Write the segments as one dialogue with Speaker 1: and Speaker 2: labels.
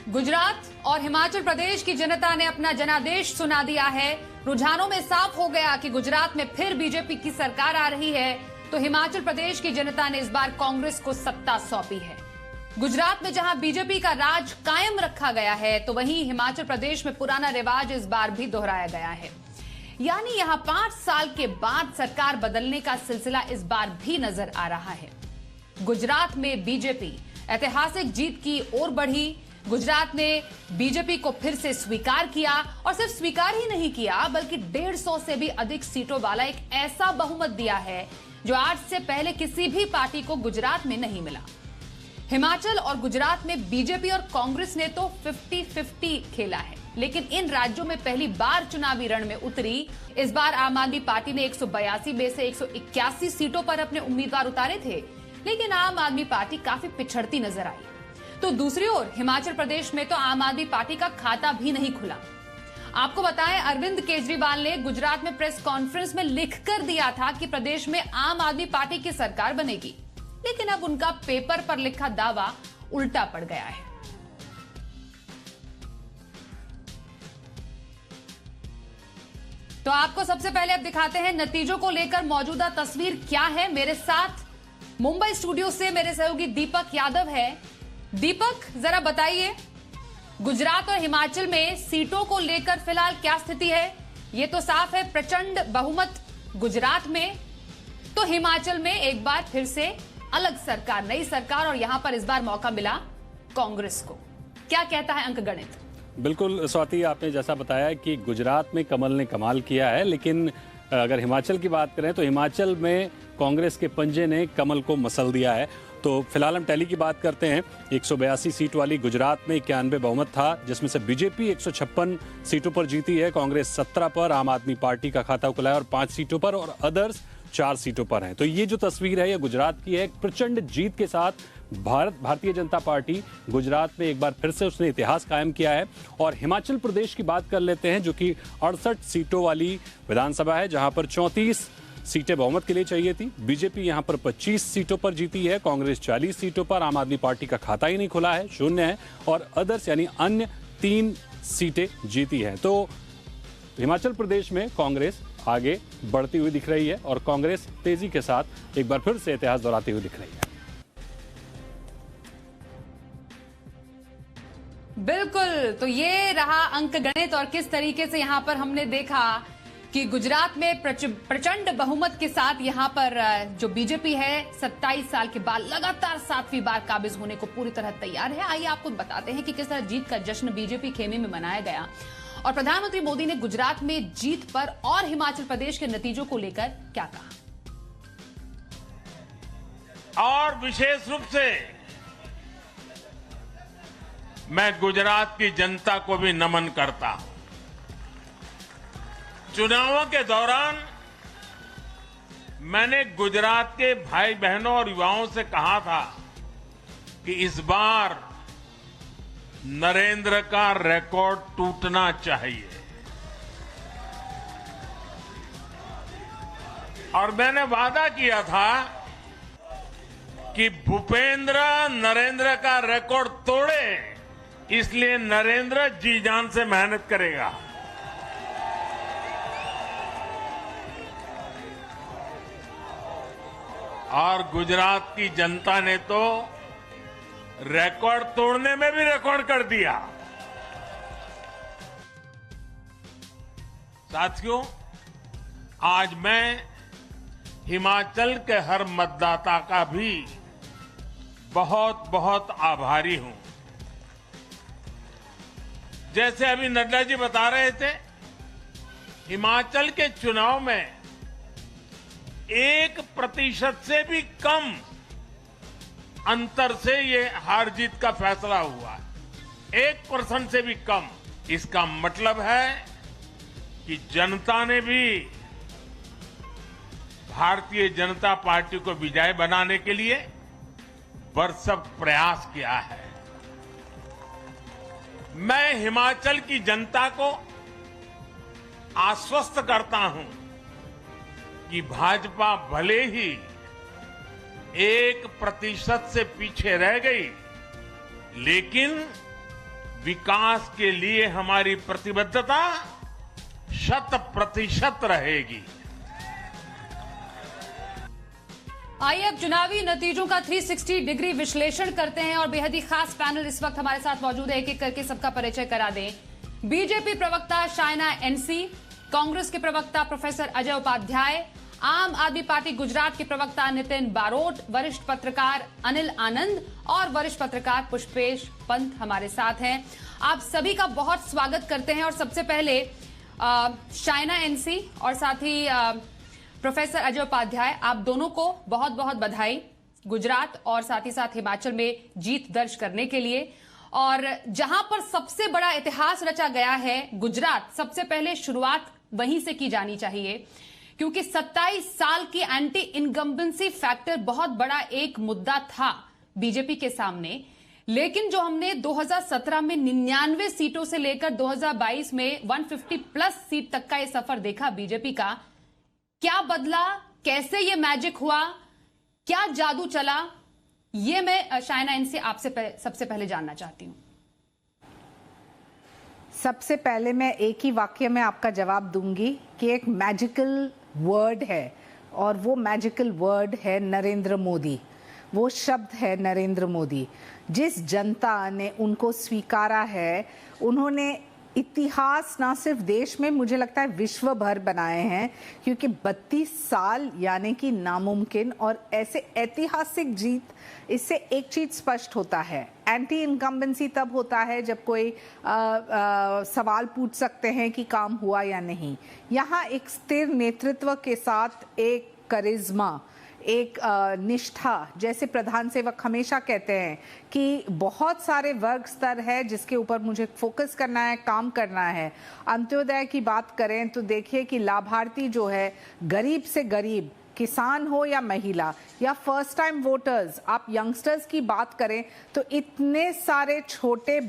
Speaker 1: गुजरात और हिमाचल प्रदेश की जनता ने अपना जनादेश सुना दिया है। रुझानों में साफ हो गया कि गुजरात में फिर बीजेपी की सरकार आ रही है, तो हिमाचल प्रदेश की जनता ने इस बार कांग्रेस को सत्ता सौंपी है। गुजरात में जहां बीजेपी का राज कायम रखा गया है, तो वहीं हिमाचल प्रदेश में पुराना रिवाज इस बार भी दोहराया गया है। यानी यहां 5 साल के बाद सरकार बदलने का सिलसिला इस बार भी नजर आ रहा है। गुजरात में बीजेपी ऐतिहासिक जीत की ओर बढ़ी। गुजरात ने बीजेपी को फिर से स्वीकार किया, और सिर्फ स्वीकार ही नहीं किया बल्कि 150 से भी अधिक सीटों वाला एक ऐसा बहुमत दिया है जो आज से पहले किसी भी पार्टी को गुजरात में नहीं मिला। हिमाचल और गुजरात में बीजेपी और कांग्रेस ने तो 50-50 खेला है, लेकिन इन राज्यों में पहली बार चुनावी रण में उतरी। इस बार आम आदमी पार्टी ने 182 में से 181 सीटों पर अपने उम्मीदवार उतारे थे, लेकिन आम आदमी पार्टी काफी पिछड़ती नजर आई। तो दूसरी ओर हिमाचल प्रदेश में तो आम आदमी पार्टी का खाता भी नहीं खुला। आपको बताएं, अरविंद केजरीवाल ने गुजरात में प्रेस कॉन्फ्रेंस में लिखकर दिया था कि प्रदेश में आम आदमी पार्टी की सरकार बनेगी, लेकिन अब उनका पेपर पर लिखा दावा उल्टा पड़ गया है। तो आपको सबसे पहले अब दिखाते हैं नतीजों को लेकर मौजूदा तस्वीर क्या है। मेरे साथ मुंबई स्टूडियो से मेरे सहयोगी दीपक यादव है। दीपक, जरा बताइए, गुजरात और हिमाचल में सीटों को लेकर फिलहाल क्या स्थिति है? ये तो साफ है प्रचंड बहुमत गुजरात में, तो हिमाचल में एक बार फिर से अलग सरकार, नई सरकार, और यहां पर इस बार मौका मिला कांग्रेस को। क्या कहता है अंकगणित?
Speaker 2: बिल्कुल स्वाति, आपने जैसा बताया कि गुजरात में कमल ने कमाल किया है, लेकिन अगर हिमाचल की बात करें तो हिमाचल में कांग्रेस के पंजे ने कमल को मसल दिया है। तो फिलहाल हम टैली की बात करते हैं। 182 सीट वाली गुजरात में 91 बहुमत था, जिसमें से बीजेपी 156 सीटों पर जीती है, कांग्रेस 17 पर, आम आदमी पार्टी का खाता खुला है और 5 सीटों पर, और अदर्स 4 सीटों पर हैं। तो ये जो तस्वीर है ये गुजरात की है। एक प्रचंड जीत के साथ भारतीय जनता पार्टी गुजरात में एक बार फिर से उसने इतिहास कायम किया है। और हिमाचल प्रदेश की बात कर लेते हैं, जो कि 68 सीटों वाली विधानसभा है, जहां पर 34 सीटें बहुमत के लिए चाहिए थी। बीजेपी यहां पर 25 सीटों पर जीती है, कांग्रेस 40 सीटों पर, आम आदमी पार्टी का खाता ही नहीं खुला है, 0 है, और अदर्स यानी अन्य 3 सीटें जीती हैं। तो हिमाचल प्रदेश में कांग्रेस आगे बढ़ती हुई दिख रही है और कांग्रेस तेजी के साथ एक बार फिर से इतिहास दोहराती हुई दिख रही है।
Speaker 1: बिल्कुल, तो ये रहा अंकगणित, और किस तरीके से यहां पर हमने देखा कि गुजरात में प्रचंड बहुमत के साथ यहां पर जो बीजेपी है 27 साल के बाद लगातार 7वीं बार काबिज होने को पूरी तरह तैयार है। आइए आपको बताते हैं कि किस तरह जीत का जश्न बीजेपी खेमे में मनाया गया, और प्रधानमंत्री मोदी ने गुजरात में जीत पर और हिमाचल प्रदेश के नतीजों को लेकर क्या कहा।
Speaker 3: और विशेष रूप से मैं गुजरात की जनता को भी नमन करता हूं। चुनावों के दौरान मैंने गुजरात के भाई बहनों और युवाओं से कहा था कि इस बार नरेंद्र का रिकॉर्ड टूटना चाहिए, और मैंने वादा किया था कि भूपेंद्र नरेंद्र का रिकॉर्ड तोड़े, इसलिए नरेंद्र जी जान से मेहनत करेगा। और गुजरात की जनता ने तो रिकॉर्ड तोड़ने में भी रिकॉर्ड कर दिया। साथियों, आज मैं हिमाचल के हर मतदाता का भी बहुत बहुत आभारी हूं। जैसे अभी नड्डा जी बता रहे थे, हिमाचल के चुनाव में 1% से भी कम अंतर से ये हार जीत का फैसला हुआ है। 1% से भी कम। इसका मतलब है कि जनता ने भी भारतीय जनता पार्टी को विजय बनाने के लिए भरसक प्रयास किया है। मैं हिमाचल की जनता को आश्वस्त करता हूं कि भाजपा भले ही 1% से पीछे रह गई, लेकिन विकास के लिए हमारी प्रतिबद्धता 100% रहेगी।
Speaker 1: आइए अब चुनावी नतीजों का 360 डिग्री विश्लेषण करते हैं और बेहद ही खास पैनल इस वक्त हमारे साथ मौजूद है। एक एक करके सबका परिचय करा दें। बीजेपी प्रवक्ता शायना एनसी, कांग्रेस के प्रवक्ता प्रोफेसर अजय उपाध्याय, आम आदमी पार्टी गुजरात के प्रवक्ता नितिन बारोट, वरिष्ठ पत्रकार अनिल आनंद और वरिष्ठ पत्रकार पुष्पेश पंत हमारे साथ हैं। आप सभी का बहुत स्वागत करते हैं और सबसे पहले शायना एनसी और साथ ही प्रोफेसर अजय उपाध्याय, आप दोनों को बहुत बहुत बधाई गुजरात और साथ ही साथ हिमाचल में जीत दर्ज करने के लिए। और जहां पर सबसे बड़ा इतिहास रचा गया है गुजरात, सबसे पहले शुरुआत वहीं से की जानी चाहिए क्योंकि 27 साल की एंटी इनकम्बेंसी फैक्टर बहुत बड़ा एक मुद्दा था बीजेपी के सामने। लेकिन जो हमने 2017 में 99 सीटों से लेकर 2022 में 150 प्लस सीट तक का ये सफर देखा बीजेपी का, क्या बदला, कैसे ये मैजिक हुआ, क्या जादू चला, ये मैं शायना इनसे आपसे सबसे पहले जानना चाहती हूं।
Speaker 4: सबसे पहले मैं एक ही वाक्य में आपका जवाब दूंगी कि एक मैजिकल वर्ड है और वो मैजिकल वर्ड है नरेंद्र मोदी। वो शब्द है नरेंद्र मोदी। जिस जनता ने उनको स्वीकारा है, उन्होंने इतिहास ना सिर्फ देश में, मुझे लगता है विश्व भर बनाए हैं, क्योंकि 32 साल यानी कि नामुमकिन और ऐसे ऐतिहासिक जीत, इससे एक चीज स्पष्ट होता है, एंटी इनकम्बेंसी तब होता है जब कोई सवाल पूछ सकते हैं कि काम हुआ या नहीं। यहाँ एक स्थिर नेतृत्व के साथ एक करिश्मा, एक निष्ठा, जैसे प्रधान सेवक हमेशा कहते हैं कि बहुत सारे वर्ग स्तर है जिसके ऊपर मुझे फोकस करना है, काम करना है। अंत्योदय की बात करें तो देखिए कि लाभार्थी जो है, गरीब से गरीब, किसान हो या महिला या फर्स्ट टाइम वोटर्स, आप यंगस्टर्स की बात करें तो इतने सारे छोटे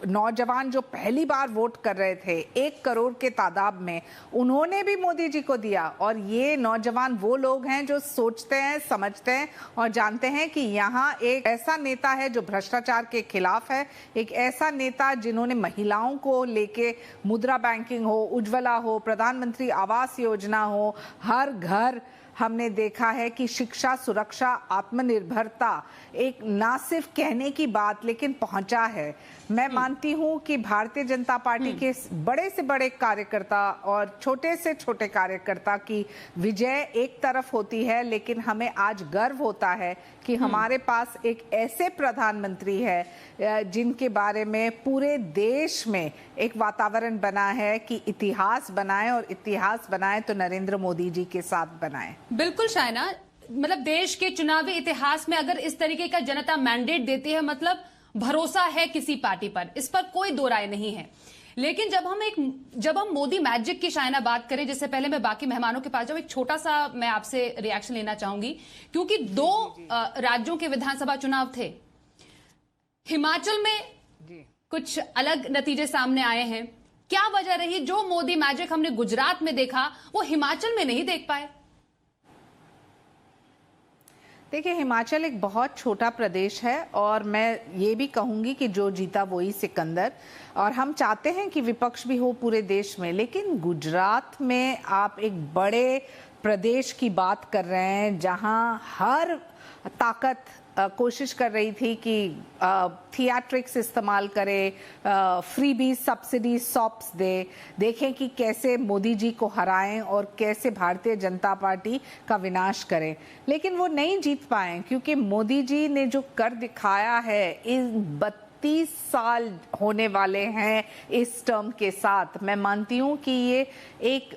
Speaker 4: नौजवान जो पहली बार वोट कर रहे थे 1 करोड़ के तादाद में, उन्होंने भी मोदी जी को दिया। और ये नौजवान वो लोग हैं जो सोचते हैं, समझते हैं और जानते हैं कि यहाँ एक ऐसा नेता है जो भ्रष्टाचार के खिलाफ है, एक ऐसा नेता जिन्होंने महिलाओं को लेके मुद्रा बैंकिंग हो, उज्ज्वला हो, प्रधानमंत्री आवास योजना हो, हर घर हमने देखा है कि शिक्षा, सुरक्षा, आत्मनिर्भरता एक ना सिर्फ कहने की बात लेकिन पहुंचा है। मैं मानती हूं कि भारतीय जनता पार्टी के बड़े से बड़े कार्यकर्ता और छोटे से छोटे कार्यकर्ता की विजय एक तरफ होती है, लेकिन हमें आज गर्व होता है कि हमारे पास एक ऐसे प्रधानमंत्री है जिनके बारे में पूरे देश में एक वातावरण बना है कि इतिहास बनाए, और इतिहास बनाए तो नरेंद्र मोदी जी के साथ बनाए।
Speaker 1: बिल्कुल शायना, मतलब देश के चुनावी इतिहास में अगर इस तरीके का जनता मैंडेट देती है, मतलब भरोसा है किसी पार्टी पर, इस पर कोई दो राय नहीं है। लेकिन जब हम मोदी मैजिक की शायना बात करें, जिससे पहले मैं बाकी मेहमानों के पास जाऊं, एक छोटा सा मैं आपसे रिएक्शन लेना चाहूंगी क्योंकि 2 राज्यों के विधानसभा चुनाव थे। हिमाचल में कुछ अलग नतीजे सामने आए हैं। क्या वजह रही जो मोदी मैजिक हमने गुजरात में देखा वो हिमाचल में नहीं देख पाए?
Speaker 4: देखिए, हिमाचल एक बहुत छोटा प्रदेश है और मैं ये भी कहूँगी कि जो जीता वही सिकंदर, और हम चाहते हैं कि विपक्ष भी हो पूरे देश में, लेकिन गुजरात में आप एक बड़े प्रदेश की बात कर रहे हैं जहाँ हर ताकत कोशिश कर रही थी कि थिएट्रिक्स इस्तेमाल करे, फ्रीबी सब्सिडी सॉप्स दे, देखें कि कैसे मोदी जी को हराएं और कैसे भारतीय जनता पार्टी का विनाश करें। लेकिन वो नहीं जीत पाए क्योंकि मोदी जी ने जो कर दिखाया है, इन 32 साल होने वाले हैं इस टर्म के साथ। मैं मानती हूँ कि ये एक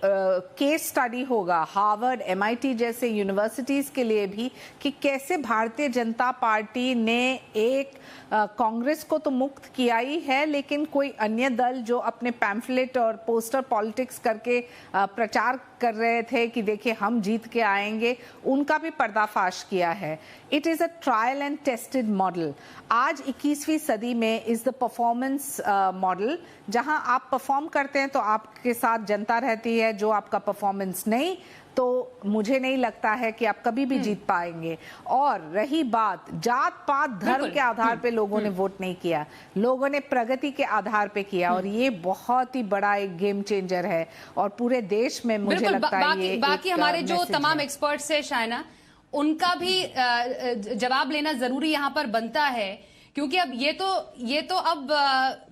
Speaker 4: केस स्टडी होगा हार्वर्ड, MIT जैसे यूनिवर्सिटीज़ के लिए भी कि कैसे भारतीय जनता पार्टी ने एक कांग्रेस को तो मुक्त किया ही है, लेकिन कोई अन्य दल जो अपने पैम्फलेट और पोस्टर पॉलिटिक्स करके प्रचार कर रहे थे कि देखिए हम जीत के आएंगे, उनका भी पर्दाफाश किया है। It is a trial and tested model. आज 21वीं सदी में इज़ द परफॉर्मेंस मॉडल, जहां आप परफॉर्म करते हैं तो आपके साथ जनता रहती है, जो आपका परफॉर्मेंस नहीं तो मुझे नहीं लगता है कि आप कभी भी जीत पाएंगे। और रही बात जात पात धर्म के आधार पे लोगों ने वोट नहीं किया, लोगों ने प्रगति के आधार पे किया, और ये बहुत ही बड़ा एक गेम चेंजर है और पूरे देश में मुझे लगता है ये
Speaker 1: बाकी हमारे जो तमाम एक्सपर्ट्स है शायना, उनका भी जवाब लेना जरूरी यहाँ पर बनता है, क्योंकि अब ये तो अब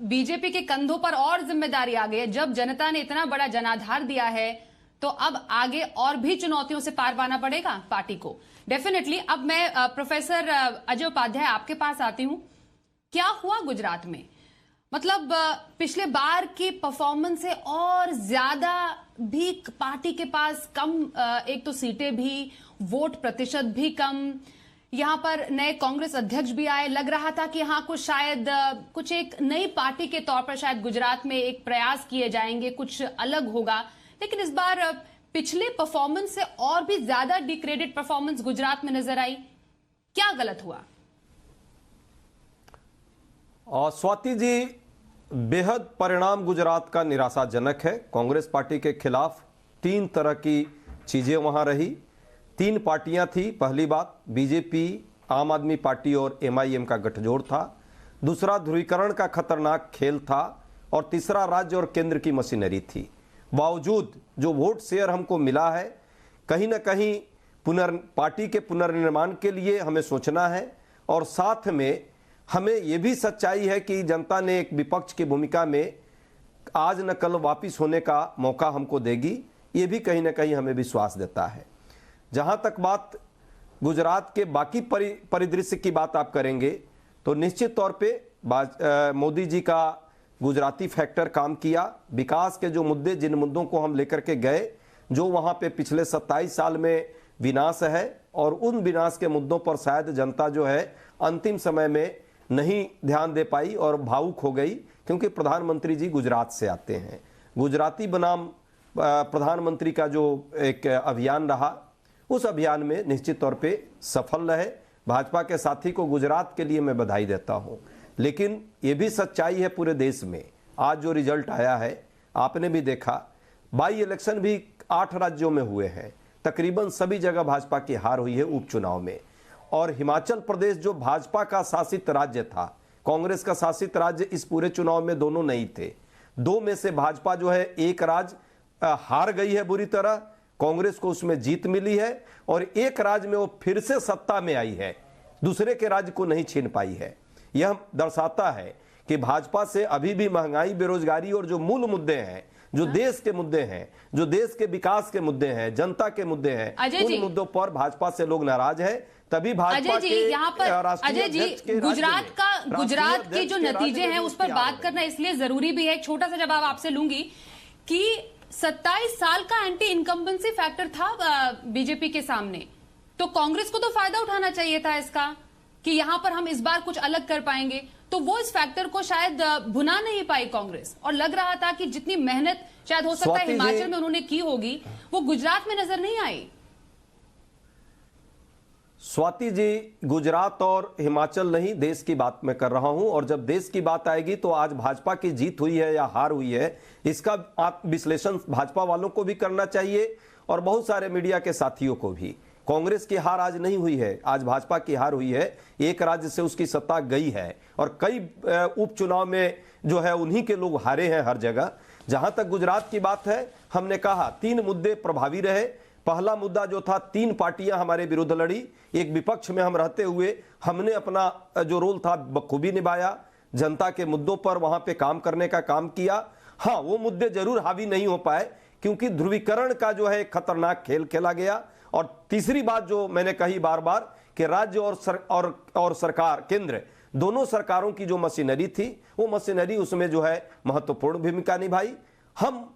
Speaker 1: बीजेपी के कंधों पर और जिम्मेदारी आ गई है। जब जनता ने इतना बड़ा जनाधार दिया है तो अब आगे और भी चुनौतियों से पार पाना पड़ेगा पार्टी को, डेफिनेटली। अब मैं प्रोफेसर अजय उपाध्याय आपके पास आती हूं। क्या हुआ गुजरात में? मतलब पिछले बार की परफॉर्मेंस से और ज्यादा भी पार्टी के पास कम, एक तो सीटें भी, वोट प्रतिशत भी कम। यहां पर नए कांग्रेस अध्यक्ष भी आए, लग रहा था कि हाँ कुछ शायद कुछ एक नई पार्टी के तौर पर शायद गुजरात में एक प्रयास किए जाएंगे, कुछ अलग होगा। लेकिन इस बार पिछले परफॉर्मेंस से और भी ज्यादा डिक्रेडिट परफॉर्मेंस गुजरात में नजर आई। क्या गलत हुआ?
Speaker 5: स्वाति जी, बेहद परिणाम गुजरात का निराशाजनक है। कांग्रेस पार्टी के खिलाफ 3 तरह की चीजें वहां रही। 3 पार्टियां थी। पहली बात, बीजेपी, आम आदमी पार्टी और एमआईएम का गठजोड़ था। दूसरा, ध्रुवीकरण का खतरनाक खेल था। और तीसरा, राज्य और केंद्र की मशीनरी थी। बावजूद जो वोट शेयर हमको मिला है, कहीं ना कहीं पार्टी के पुनर्निर्माण के लिए हमें सोचना है। और साथ में हमें यह भी सच्चाई है कि जनता ने एक विपक्ष की भूमिका में आज न कल वापिस होने का मौका हमको देगी, ये भी कहीं ना कहीं हमें विश्वास देता है। जहां तक बात गुजरात के बाकी परिदृश्य की बात आप करेंगे तो निश्चित तौर पे मोदी जी का गुजराती फैक्टर काम किया। विकास के जो मुद्दे, जिन मुद्दों को हम लेकर के गए, जो वहां पे पिछले 27 साल में विनाश है, और उन विनाश के मुद्दों पर शायद जनता जो है अंतिम समय में नहीं ध्यान दे पाई और भावुक हो गई, क्योंकि प्रधानमंत्री जी गुजरात से आते हैं। गुजराती बनाम प्रधानमंत्री का जो एक अभियान रहा, उस अभियान में निश्चित तौर पे सफल रहे। भाजपा के साथी को गुजरात के लिए मैं बधाई देता हूं। लेकिन ये भी सच्चाई है पूरे देश में, आज जो रिजल्ट आया है आपने भी देखा। बाई इलेक्शन भी 8 राज्यों में हुए हैं, तकरीबन सभी जगह भाजपा की हार हुई है उपचुनाव में। और हिमाचल प्रदेश जो भाजपा का शासित राज्य था, कांग्रेस का शासित राज्य, इस पूरे चुनाव में दोनों नहीं थे। 2 में से भाजपा जो है एक राज्य हार गई है बुरी तरह, कांग्रेस को उसमें जीत मिली है। और एक राज्य में वो फिर से सत्ता में आई है, दूसरे के राज्य को नहीं छीन पाई है। यह दर्शाता है कि भाजपा से अभी भी महंगाई, बेरोजगारी और जो मूल मुद्दे हैं, जो देश के मुद्दे हैं, जो देश के विकास के मुद्दे हैं, जनता के मुद्दे हैं, उन मुद्दों पर भाजपा से लोग नाराज हैं। तभी भाजपा के
Speaker 1: यहाँ पर अजय जी, गुजरात के जो नतीजे हैं उस पर बात करना इसलिए जरूरी भी है। एक छोटा सा जवाब आपसे लूंगी कि 27 साल का एंटी इनकम्बेंसी फैक्टर था बीजेपी के सामने, तो कांग्रेस को तो फायदा उठाना चाहिए था इसका कि यहां पर हम इस बार कुछ अलग कर पाएंगे। तो वो इस फैक्टर को शायद भुना नहीं पाई कांग्रेस, और लग रहा था कि जितनी मेहनत शायद हो सकता है हिमाचल में उन्होंने की होगी, वो गुजरात में नजर नहीं आई।
Speaker 5: स्वाति जी, गुजरात और हिमाचल नहीं, देश की बात मैं कर रहा हूं। और जब देश की बात आएगी तो आज भाजपा की जीत हुई है या हार हुई है, इसका विश्लेषण भाजपा वालों को भी करना चाहिए और बहुत सारे मीडिया के साथियों को भी। कांग्रेस की हार आज नहीं हुई है, आज भाजपा की हार हुई है। एक राज्य से उसकी सत्ता गई है और कई उपचुनाव में जो है उन्हीं के लोग हारे हैं हर जगह। जहां तक गुजरात की बात है, हमने कहा 3 मुद्दे प्रभावी रहे। पहला मुद्दा जो था, 3 पार्टियां हमारे विरुद्ध लड़ी, एक विपक्ष में हम रहते हुए हमने अपना जो रोल था बखूबी निभाया, जनता के मुद्दों पर वहां पे काम करने का काम किया। हाँ, वो मुद्दे जरूर हावी नहीं हो पाए क्योंकि ध्रुवीकरण का जो है खतरनाक खेल खेला गया। और तीसरी बात जो मैंने कही बार बार कि राज्य और सरकार, केंद्र, दोनों सरकारों की जो मशीनरी थी, वो मशीनरी उसमें जो है महत्वपूर्ण भूमिका निभाई। हम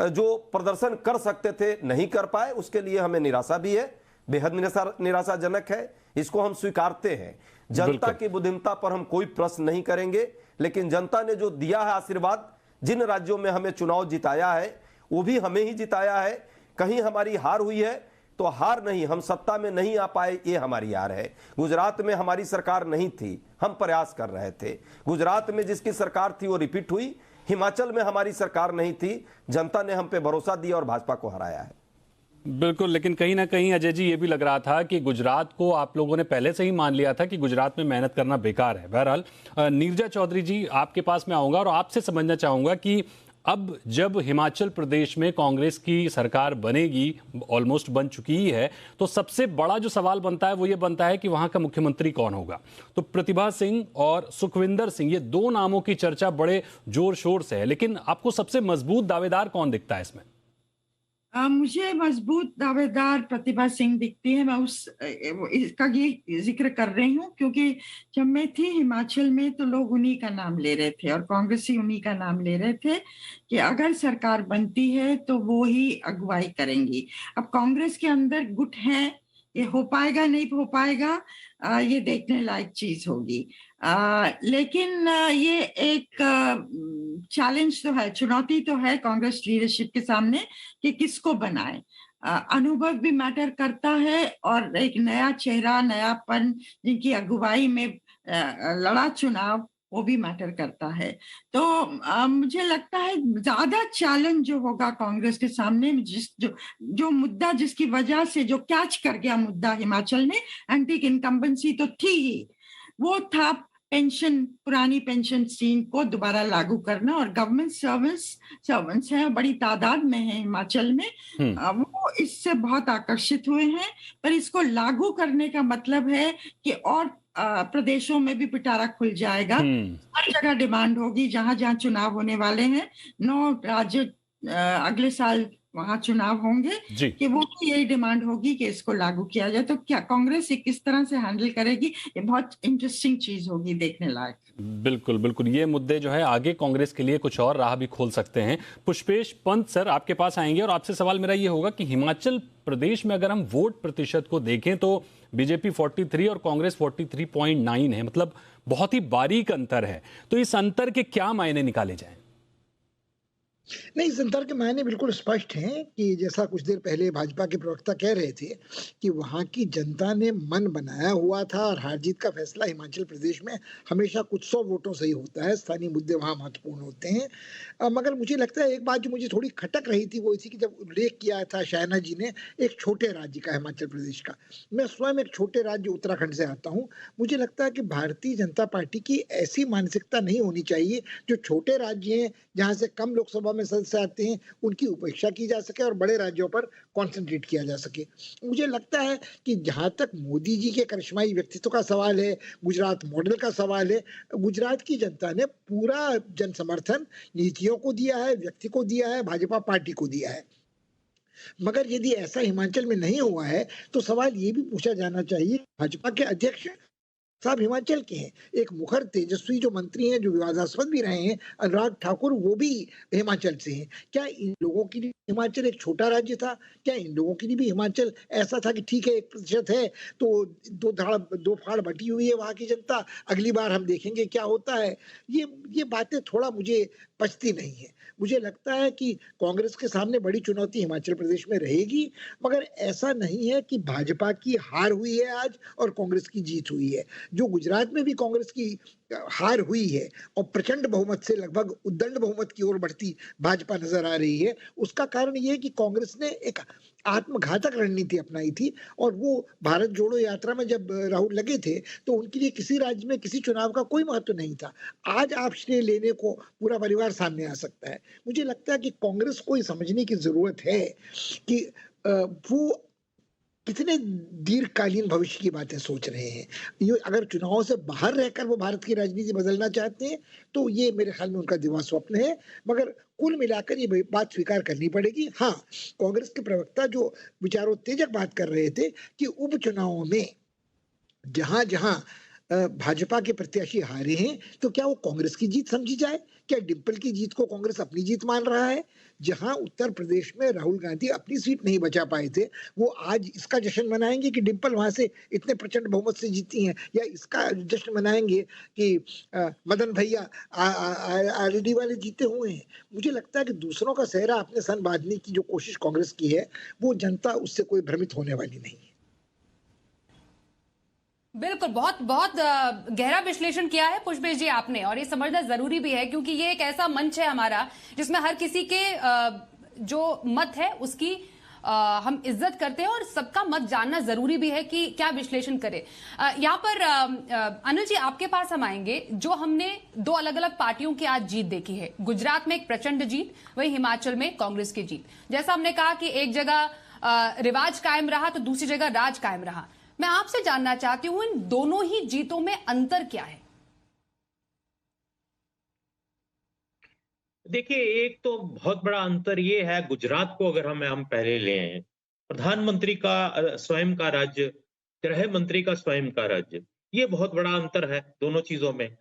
Speaker 5: जो प्रदर्शन कर सकते थे नहीं कर पाए, उसके लिए हमें निराशा भी है, बेहद निराशाजनक है, इसको हम स्वीकारते हैं। जनता की बुद्धिमत्ता पर हम कोई प्रश्न नहीं करेंगे, लेकिन जनता ने जो दिया है आशीर्वाद, जिन राज्यों में हमें चुनाव जिताया है वो भी हमें ही जिताया है। कहीं हमारी हार हुई है तो हार नहीं, हम सत्ता में नहीं आ पाए, ये हमारी हार है। गुजरात में हमारी सरकार नहीं थी, हम प्रयास कर रहे थे। गुजरात में जिसकी सरकार थी वो रिपीट हुई। हिमाचल में हमारी सरकार नहीं थी, जनता ने हम पे भरोसा दिया और भाजपा को हराया है।
Speaker 2: बिल्कुल, लेकिन कहीं ना कहीं अजय जी ये भी लग रहा था कि गुजरात को आप लोगों ने पहले से ही मान लिया था कि गुजरात में मेहनत करना बेकार है। बहरहाल नीरजा चौधरी जी, आपके पास मैं आऊंगा और आपसे समझना चाहूंगा कि अब जब हिमाचल प्रदेश में कांग्रेस की सरकार बनेगी, ऑलमोस्ट बन चुकी ही है, तो सबसे बड़ा जो सवाल बनता है वो ये बनता है कि वहां का मुख्यमंत्री कौन होगा। तो प्रतिभा सिंह और सुखविंदर सिंह, ये दो नामों की चर्चा बड़े जोर शोर से है, लेकिन आपको सबसे मजबूत दावेदार कौन दिखता है इसमें?
Speaker 6: मुझे मजबूत दावेदार प्रतिभा सिंह दिखती है। मैं इसका ये जिक्र कर रही हूँ क्योंकि जब मैं थी हिमाचल में तो लोग उन्हीं का नाम ले रहे थे और कांग्रेसी उन्हीं का नाम ले रहे थे कि अगर सरकार बनती है तो वो ही अगुवाई करेंगी। अब कांग्रेस के अंदर गुट है, ये हो पाएगा नहीं हो पाएगा, ये देखने लायक चीज होगी। लेकिन ये एक चैलेंज तो है, चुनौती तो है कांग्रेस लीडरशिप के सामने कि किसको बनाए। अनुभव भी मैटर करता है और एक नया चेहरा, नयापन, जिनकी अगुवाई में लड़ा चुनाव, वो भी मैटर करता है। तो मुझे लगता है ज्यादा चैलेंज जो होगा कांग्रेस के सामने, जो मुद्दा जिसकी वजह से जो कैच कर गया मुद्दा हिमाचल में, एंटी इनकम्बेंसी तो थी ही, वो था पेंशन, पुरानी पेंशन स्कीम को दोबारा लागू करना। और गवर्नमेंट सर्वेंट्स हैं, बड़ी तादाद में है हिमाचल में, वो इससे बहुत आकर्षित हुए हैं। पर इसको लागू करने का मतलब है कि और प्रदेशों में भी पिटारा खुल जाएगा। हर जगह डिमांड होगी, जहां जहां चुनाव होने वाले हैं, 9 राज्य अगले साल वहां चुनाव होंगे, कि वो यही डिमांड होगी कि इसको लागू किया जाए। तो क्या कांग्रेस किस तरह से हैंडल करेगी, ये बहुत इंटरेस्टिंग चीज होगी, देखने लायक।
Speaker 2: बिल्कुल बिल्कुल, ये मुद्दे जो है आगे कांग्रेस के लिए कुछ और राह भी खोल सकते हैं। पुष्पेश पंत सर, आपके पास आएंगे और आपसे सवाल मेरा ये होगा कि हिमाचल प्रदेश में अगर हम वोट प्रतिशत को देखें तो बीजेपी 43 और कांग्रेस 43.9 है, मतलब बहुत ही बारीक अंतर है। तो इस अंतर के क्या मायने निकाले जाएं?
Speaker 7: नहीं, इस अंतर के मायने बिल्कुल स्पष्ट हैं कि जैसा कुछ देर पहले भाजपा के प्रवक्ता कह रहे थे कि वहां की जनता ने मन बनाया हुआ था और हार जीत का फैसला हिमाचल प्रदेश में हमेशा कुछ 100 वोटों से ही होता है, स्थानीय मुद्दे वहां महत्वपूर्ण होते हैं। मगर मुझे लगता है एक बात जो मुझे थोड़ी खटक रही थी वो इसी की, जब उल्लेख किया था शायना जी ने एक छोटे राज्य का, हिमाचल प्रदेश का। मैं स्वयं एक छोटे राज्य उत्तराखंड से आता हूँ। मुझे लगता है कि भारतीय जनता पार्टी की ऐसी मानसिकता नहीं होनी चाहिए जो छोटे राज्य हैं जहाँ से कम लोकसभा में सदस्य आते हैं उनकी उपेक्षा की जा सके और बड़े राज्यों पर कॉन्सेंट्रेट किया जा सके। मुझे लगता है कि जहां तक मोदी जी के करिश्माई व्यक्तित्व का सवाल है, गुजरात मॉडल का सवाल है, गुजरात की जनता ने पूरा जन समर्थन नीतियों को दिया है, व्यक्ति को दिया है, भाजपा पार्टी को दिया है। मगर यदि ऐसा हिमाचल में नहीं हुआ है तो सवाल ये भी पूछा जाना चाहिए, भाजपा के अध्यक्ष साहब हिमाचल के हैं, एक मुखर तेजस्वी जो मंत्री हैं, जो विवादास्पद भी रहे हैं, अनुराग ठाकुर, वो भी हिमाचल से हैं। क्या इन लोगों के लिए हिमाचल एक छोटा राज्य था? क्या इन लोगों के लिए भी हिमाचल ऐसा था कि ठीक है 1% है तो दो फाड़ बटी हुई है वहां की जनता, अगली बार हम देखेंगे क्या होता है? ये बातें थोड़ा मुझे पचती नहीं है। मुझे लगता है कि कांग्रेस के सामने बड़ी चुनौती हिमाचल प्रदेश में रहेगी, मगर ऐसा नहीं है कि भाजपा की हार हुई है आज और कांग्रेस की जीत हुई है। जो गुजरात में भी कांग्रेस की हार हुई है और प्रचंड बहुमत से लगभग उद्दंड बहुमत की ओर बढ़ती भाजपा नजर आ रही है, उसका कारण यह है कि कांग्रेस ने एक आत्मघातक रणनीति अपनाई थी। और वो भारत जोड़ो यात्रा में जब राहुल लगे थे तो उनके लिए किसी राज्य में किसी चुनाव का कोई महत्व नहीं था। आज आप श्रेय लेने को पूरा परिवार सामने आ सकता है। मुझे लगता है कि कांग्रेस को ये समझने की जरूरत है कि वो कितने दीर्घकालीन भविष्य की बातें सोच रहे हैं। ये अगर चुनाव से बाहर रहकर वो भारत की राजनीति बदलना चाहते हैं तो ये मेरे ख्याल में उनका दिवा स्वप्न है। मगर कुल मिलाकर ये बात स्वीकार करनी पड़ेगी। हाँ, कांग्रेस के प्रवक्ता जो विचारोत्तेजक बात कर रहे थे कि उपचुनावों में जहां जहां भाजपा के प्रत्याशी हारे हैं तो क्या वो कांग्रेस की जीत समझी जाए? क्या डिंपल की जीत को कांग्रेस अपनी जीत मान रहा है? जहां उत्तर प्रदेश में राहुल गांधी अपनी सीट नहीं बचा पाए थे, वो आज इसका जश्न मनाएंगे कि डिंपल वहां से इतने प्रचंड बहुमत से जीती हैं, या इसका जश्न मनाएंगे कि मदन भैया आरएलडी वाले जीते हुए हैं? मुझे लगता है कि दूसरों का सेहरा अपने सन बांधने की जो कोशिश कांग्रेस की है, वो जनता उससे कोई भ्रमित होने वाली नहीं है।
Speaker 1: बिल्कुल, बहुत बहुत गहरा विश्लेषण किया है पुष्पेश जी आपने, और ये समझना जरूरी भी है क्योंकि ये एक ऐसा मंच है हमारा जिसमें हर किसी के जो मत है उसकी हम इज्जत करते हैं और सबका मत जानना जरूरी भी है कि क्या विश्लेषण करें। यहाँ पर अनिल जी आपके पास हम आएंगे। जो हमने दो अलग अलग पार्टियों की आज जीत देखी है, गुजरात में एक प्रचंड जीत, वही हिमाचल में कांग्रेस की जीत। जैसा हमने कहा कि एक जगह रिवाज कायम रहा तो दूसरी जगह राज कायम रहा। मैं आपसे जानना चाहती हूं इन दोनों ही जीतों में अंतर क्या है?
Speaker 8: देखिए, एक तो बहुत बड़ा अंतर ये है, गुजरात को अगर हम पहले लें, प्रधानमंत्री का स्वयं का राज्य, गृह मंत्री का स्वयं का राज्य, ये बहुत बड़ा अंतर है दोनों चीजों में।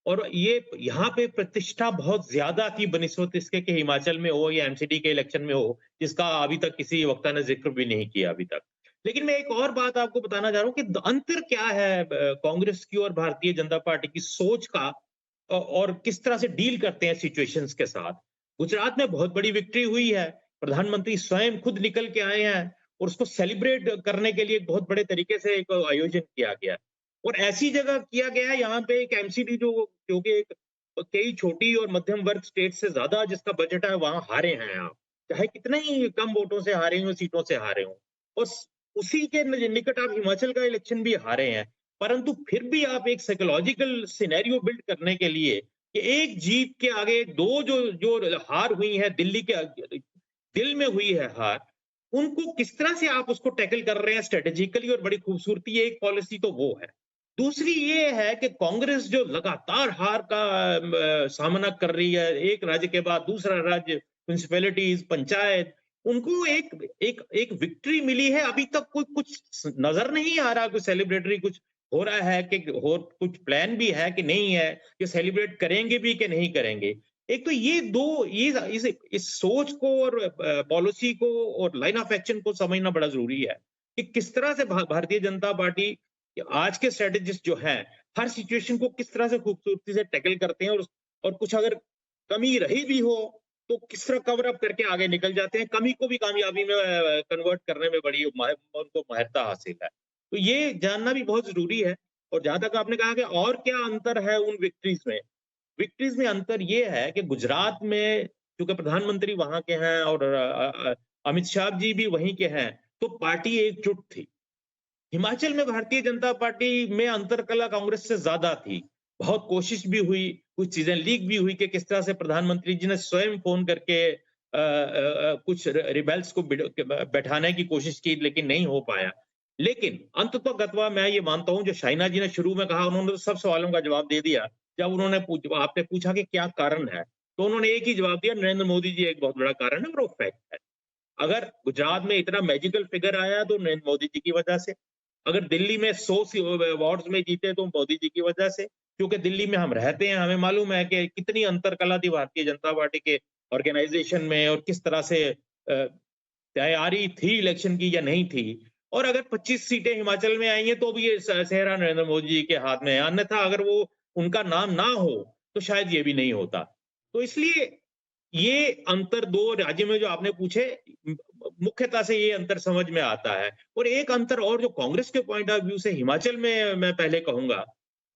Speaker 8: और ये यहाँ पे प्रतिष्ठा बहुत ज्यादा थी बनिस्बत इसके कि हिमाचल में हो या एमसीडी के इलेक्शन में हो, जिसका अभी तक किसी वक्ता ने जिक्र भी नहीं किया अभी तक। लेकिन मैं एक और बात आपको बताना चाह रहा हूँ कि अंतर क्या है कांग्रेस की और भारतीय जनता पार्टी की सोच का, और किस तरह से डील करते हैं सिचुएशंस के साथ। गुजरात में बहुत बड़ी विक्ट्री हुई है, प्रधानमंत्री स्वयं खुद निकल के आए हैं और उसको सेलिब्रेट करने के लिए बहुत बड़े तरीके से एक आयोजन किया गया, और ऐसी जगह किया गया है यहाँ पे एक एमसीडी जो कि एक कई छोटी और मध्यम वर्ग स्टेट से ज्यादा जिसका बजट है, वहां हारे हैं आप, चाहे कितने ही कम वोटों से हारे हो, सीटों से हारे हो। और उसी के निकट आप हिमाचल का इलेक्शन भी हारे हैं, परंतु फिर भी आप एक साइकोलॉजिकल सिनेरियो बिल्ड करने के लिए कि एक जीत के आगे दो जो जो हार हुई है, दिल्ली के दिल में हुई है हार, उनको किस तरह से आप उसको टैकल कर रहे हैं स्ट्रेटेजिकली, और बड़ी खूबसूरती एक पॉलिसी तो वो है। दूसरी ये है कि कांग्रेस जो लगातार हार का सामना कर रही है, एक राज्य के बाद दूसरा राज्य, म्युनिसिपैलिटीज, पंचायत, उनको एक विक्ट्री मिली है। अभी तक कोई कुछ नजर नहीं आ रहा, कोई सेलिब्रेटरी कुछ हो रहा है कि और कुछ प्लान भी है कि नहीं है, कि सेलिब्रेट करेंगे भी कि नहीं करेंगे। एक तो ये दो इस सोच को और पॉलिसी को और लाइन ऑफ एक्शन को समझना बड़ा जरूरी है कि किस तरह से भारतीय जनता पार्टी आज के स्ट्रेटेजिस्ट जो हैं, हर सिचुएशन को किस तरह से खूबसूरती से टैकल करते हैं, और कुछ अगर कमी रही भी हो तो किस तरह कवर अप करके आगे निकल जाते हैं, कमी को भी कामयाबी में कन्वर्ट करने में बड़ी उनको माहिरता हासिल है। तो ये जानना भी बहुत जरूरी है। और जहां तक आपने कहा कि और क्या अंतर है उन विक्ट्रीज में अंतर ये है कि गुजरात में क्योंकि प्रधानमंत्री वहां के हैं और अमित शाह जी भी वहीं के हैं, तो पार्टी एकजुट थी। हिमाचल में भारतीय जनता पार्टी में अंतरकला कांग्रेस से ज्यादा थी। बहुत कोशिश भी हुई, कुछ चीजें लीक भी हुई कि किस तरह से प्रधानमंत्री जी ने स्वयं फोन करके कुछ रिबेल्स को बैठाने की कोशिश की, लेकिन नहीं हो पाया। लेकिन अंततः मैं ये मानता हूं, जो शाइना जी ने शुरू में कहा, उन्होंने तो सब सवालों का जवाब दे दिया। जब उन्होंने आपने पूछा कि क्या कारण है, तो उन्होंने एक ही जवाब दिया, नरेंद्र मोदी जी एक बहुत बड़ा कारण है, और वो फैक्ट है। अगर गुजरात में इतना मैजिकल फिगर आया तो नरेंद्र मोदी जी की वजह से, अगर दिल्ली में 100 वार्ड्स में जीते तो मोदी जी की वजह से, क्योंकि दिल्ली में हम रहते हैं, हमें मालूम है कि कितनी अंतरकला थी भारतीय जनता पार्टी के ऑर्गेनाइजेशन में, और किस तरह से तैयारी थी इलेक्शन की या नहीं थी। और अगर 25 सीटें हिमाचल में आई हैं तो भी ये सेहरा नरेंद्र मोदी जी के हाथ में है, अन्यथा अगर वो उनका नाम ना हो तो शायद ये भी नहीं होता। तो इसलिए ये अंतर दो राज्य में जो आपने पूछे, मुख्यतः से ये अंतर समझ में आता है। और एक अंतर और जो कांग्रेस के पॉइंट ऑफ व्यू से हिमाचल में मैं पहले कहूंगा,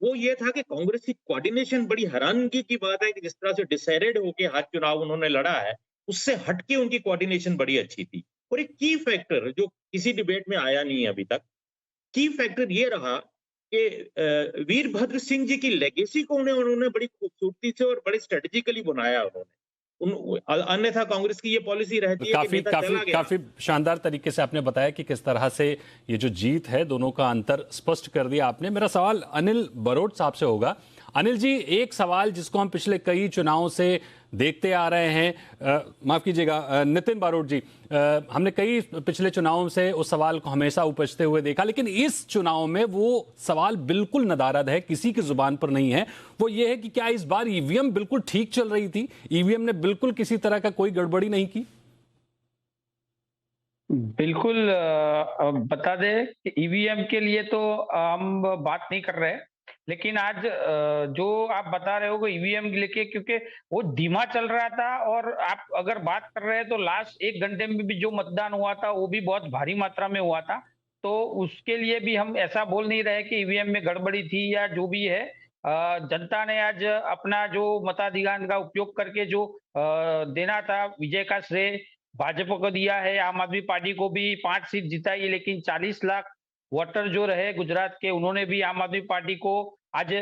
Speaker 8: वो ये था कि कांग्रेस की कोऑर्डिनेशन, बड़ी हैरानगी की बात है कि जिस तरह से डिसाइडेड होके हर चुनाव उन्होंने लड़ा है, उससे हटके उनकी कोऑर्डिनेशन बड़ी अच्छी थी। और एक की फैक्टर जो किसी डिबेट में आया नहीं है अभी तक, की फैक्टर ये रहा कि वीरभद्र सिंह जी की लेगेसी को उन्होंने बड़ी खूबसूरती से और बड़ी स्ट्रेटेजिकली बनाया उन्होंने। अन्यथा कांग्रेस की ये पॉलिसी रहती है कि
Speaker 2: काफी शानदार तरीके से आपने बताया कि किस तरह से ये जो जीत है दोनों का अंतर स्पष्ट कर दिया आपने। मेरा सवाल अनिल बरोट साहब से होगा। अनिल जी, एक सवाल जिसको हम पिछले कई चुनावों से देखते आ रहे हैं, माफ कीजिएगा नितिन बारोट जी, हमने कई पिछले चुनावों से उस सवाल को हमेशा उपजते हुए देखा, लेकिन इस चुनाव में वो सवाल बिल्कुल नदारद है, किसी की जुबान पर नहीं है। वो ये है कि क्या इस बार ईवीएम बिल्कुल ठीक चल रही थी, ईवीएम ने बिल्कुल किसी तरह का कोई गड़बड़ी नहीं की?
Speaker 9: बिल्कुल बता दें कि ईवीएम के लिए तो हम बात नहीं कर रहे, लेकिन आज जो आप बता रहे हो ईवीएम लेके, क्योंकि वो धीमा चल रहा था, और आप अगर बात कर रहे हैं तो लास्ट 1 घंटे में भी जो मतदान हुआ था वो भी बहुत भारी मात्रा में हुआ था। तो उसके लिए भी हम ऐसा बोल नहीं रहे कि ईवीएम में गड़बड़ी थी या जो भी है। जनता ने आज अपना जो मताधिकार का उपयोग करके जो देना था, विजय का श्रेय भाजपा को दिया है, आम आदमी पार्टी को भी 5 सीट जिताई है, लेकिन 40 लाख वोटर जो रहे गुजरात के, उन्होंने भी आम आदमी पार्टी को आज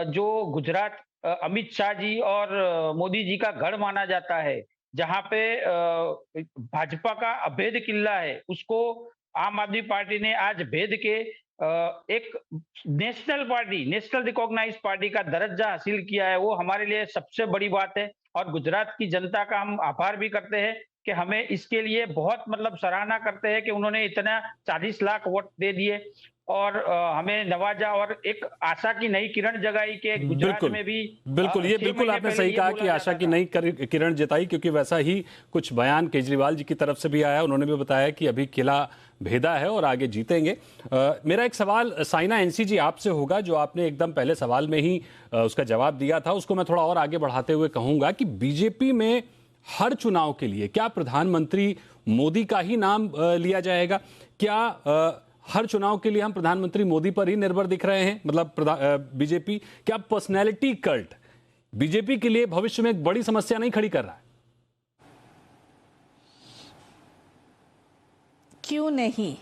Speaker 9: जो गुजरात अमित शाह जी और मोदी जी का गढ़ माना जाता है, जहां पे भाजपा का अभेद किला है, उसको आम आदमी पार्टी ने आज भेद के एक नेशनल रिकॉग्नाइज पार्टी का दर्जा हासिल किया है। वो हमारे लिए सबसे बड़ी बात है और गुजरात की जनता का हम आभार भी करते हैं कि हमें इसके लिए बहुत मतलब सराहना करते हैं कि उन्होंने इतना 40 लाख वोट दे दिए और हमें नवाजा और एक आशा की नई किरण जगाई कि गुजरात में भी
Speaker 2: बिल्कुल ये बिल्कुल आपने सही कहा कि आशा की नई किरण जताई, क्योंकि वैसा ही कुछ बयान केजरीवाल जी की तरफ से भी आया। उन्होंने भी बताया कि अभी किला भेदा है और आगे जीतेंगे। मेरा एक सवाल साइना एनसी जी आपसे होगा, जो आपने एकदम पहले सवाल में ही उसका जवाब दिया था, उसको मैं थोड़ा और आगे बढ़ाते हुए कहूंगा कि बीजेपी में हर चुनाव के लिए क्या प्रधानमंत्री मोदी का ही नाम लिया जाएगा? क्या हर चुनाव के लिए हम प्रधानमंत्री मोदी पर ही निर्भर दिख रहे हैं? मतलब बीजेपी क्या पर्सनैलिटी कल्ट बीजेपी के लिए भविष्य में एक बड़ी समस्या नहीं खड़ी कर रहा है?
Speaker 4: क्यों नहीं?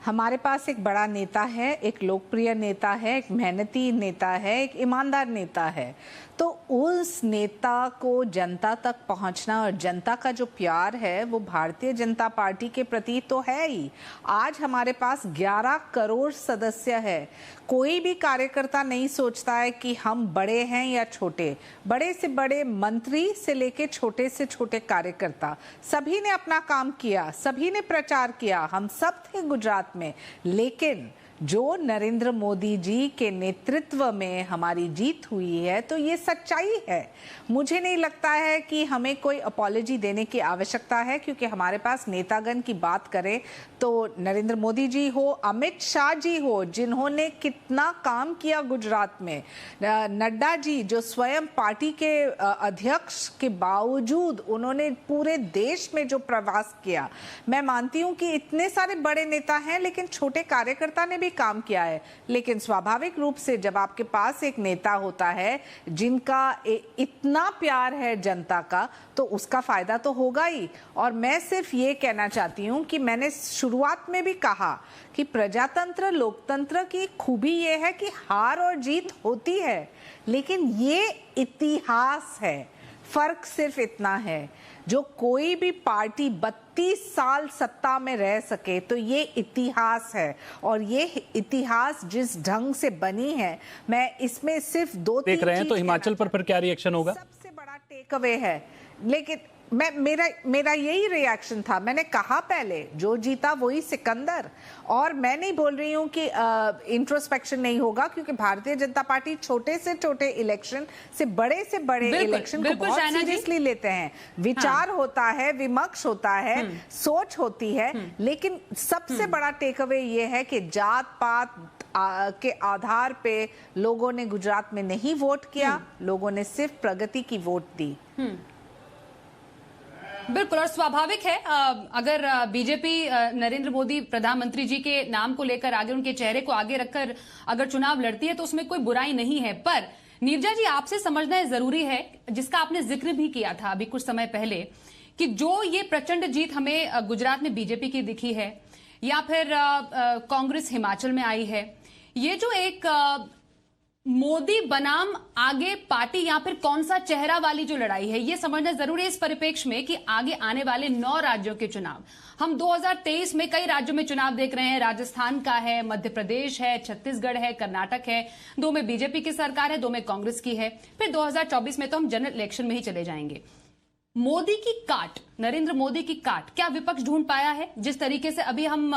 Speaker 4: हमारे पास एक बड़ा नेता है, एक लोकप्रिय नेता है, एक मेहनती नेता है, एक ईमानदार नेता है। तो उस नेता को जनता तक पहुंचना और जनता का जो प्यार है वो भारतीय जनता पार्टी के प्रति तो है ही। आज हमारे पास 11 करोड़ सदस्य है। कोई भी कार्यकर्ता नहीं सोचता है कि हम बड़े हैं या छोटे। बड़े से बड़े मंत्री से लेके छोटे से छोटे कार्यकर्ता, सभी ने अपना काम किया, सभी ने प्रचार किया, हम सब थे गुजरात में। लेकिन जो नरेंद्र मोदी जी के नेतृत्व में हमारी जीत हुई है तो ये सच्चाई है। मुझे नहीं लगता है कि हमें कोई अपॉलॉजी देने की आवश्यकता है, क्योंकि हमारे पास नेतागण की बात करें तो नरेंद्र मोदी जी हो, अमित शाह जी हो, जिन्होंने कितना काम किया गुजरात में, नड्डा जी जो स्वयं पार्टी के अध्यक्ष के बावजूद उन्होंने पूरे देश में जो प्रवास किया। मैं मानती हूं कि इतने सारे बड़े नेता हैं लेकिन छोटे कार्यकर्ता ने भी काम किया है। लेकिन स्वाभाविक रूप से जब आपके पास एक नेता होता है जिनका इतना प्यार है जनता का, तो उसका फायदा तो होगा ही। और मैं सिर्फ ये कहना चाहती हूँ कि मैंने शुरुआत में भी कहा कि प्रजातंत्र लोकतंत्र की खूबी ये है कि हार और जीत होती है, लेकिन ये इतिहास है। फर्क सिर्फ इतना है, जो कोई भी पार्टी 32 साल सत्ता में रह सके तो ये इतिहास है। और ये इतिहास जिस ढंग से बनी है, मैं इसमें सिर्फ 2-3
Speaker 2: देख रहे हैं तो हिमाचल पर फिर क्या रिएक्शन होगा?
Speaker 4: सबसे बड़ा टेक अवे है। लेकिन मेरा यही रिएक्शन था। मैंने कहा पहले, जो जीता वही सिकंदर। और मैं नहीं बोल रही हूं कि इंट्रोस्पेक्शन नहीं होगा, क्योंकि भारतीय जनता पार्टी छोटे से छोटे इलेक्शन से बड़े इलेक्शन को बहुत सीरियसली लेते हैं। विचार होता है, विमर्श होता है, सोच होती है। लेकिन सबसे बड़ा टेक अवे ये है कि जात पात के आधार पे लोगों ने गुजरात में नहीं वोट किया, लोगों ने सिर्फ प्रगति की वोट दी।
Speaker 1: बिल्कुल, और स्वाभाविक है अगर बीजेपी नरेंद्र मोदी प्रधानमंत्री जी के नाम को लेकर आगे, उनके चेहरे को आगे रखकर अगर चुनाव लड़ती है तो उसमें कोई बुराई नहीं है। पर नीरजा जी, आपसे समझना जरूरी है, जिसका आपने जिक्र भी किया था अभी कुछ समय पहले, कि जो ये प्रचंड जीत हमें गुजरात में बीजेपी की दिखी है या फिर कांग्रेस हिमाचल में आई है, ये जो एक मोदी बनाम आगे पार्टी या फिर कौन सा चेहरा वाली जो लड़ाई है, ये समझना जरूरी है इस परिप्रेक्ष्य में कि आगे आने वाले 9 राज्यों के चुनाव, हम 2023 में कई राज्यों में चुनाव देख रहे हैं। राजस्थान का है, मध्य प्रदेश है, छत्तीसगढ़ है, कर्नाटक है, 2 में बीजेपी की सरकार है, 2 में कांग्रेस की है। फिर 2024 में तो हम जनरल इलेक्शन में ही चले जाएंगे। मोदी की काट, नरेंद्र मोदी की काट क्या विपक्ष ढूंढ पाया है? जिस तरीके से अभी हम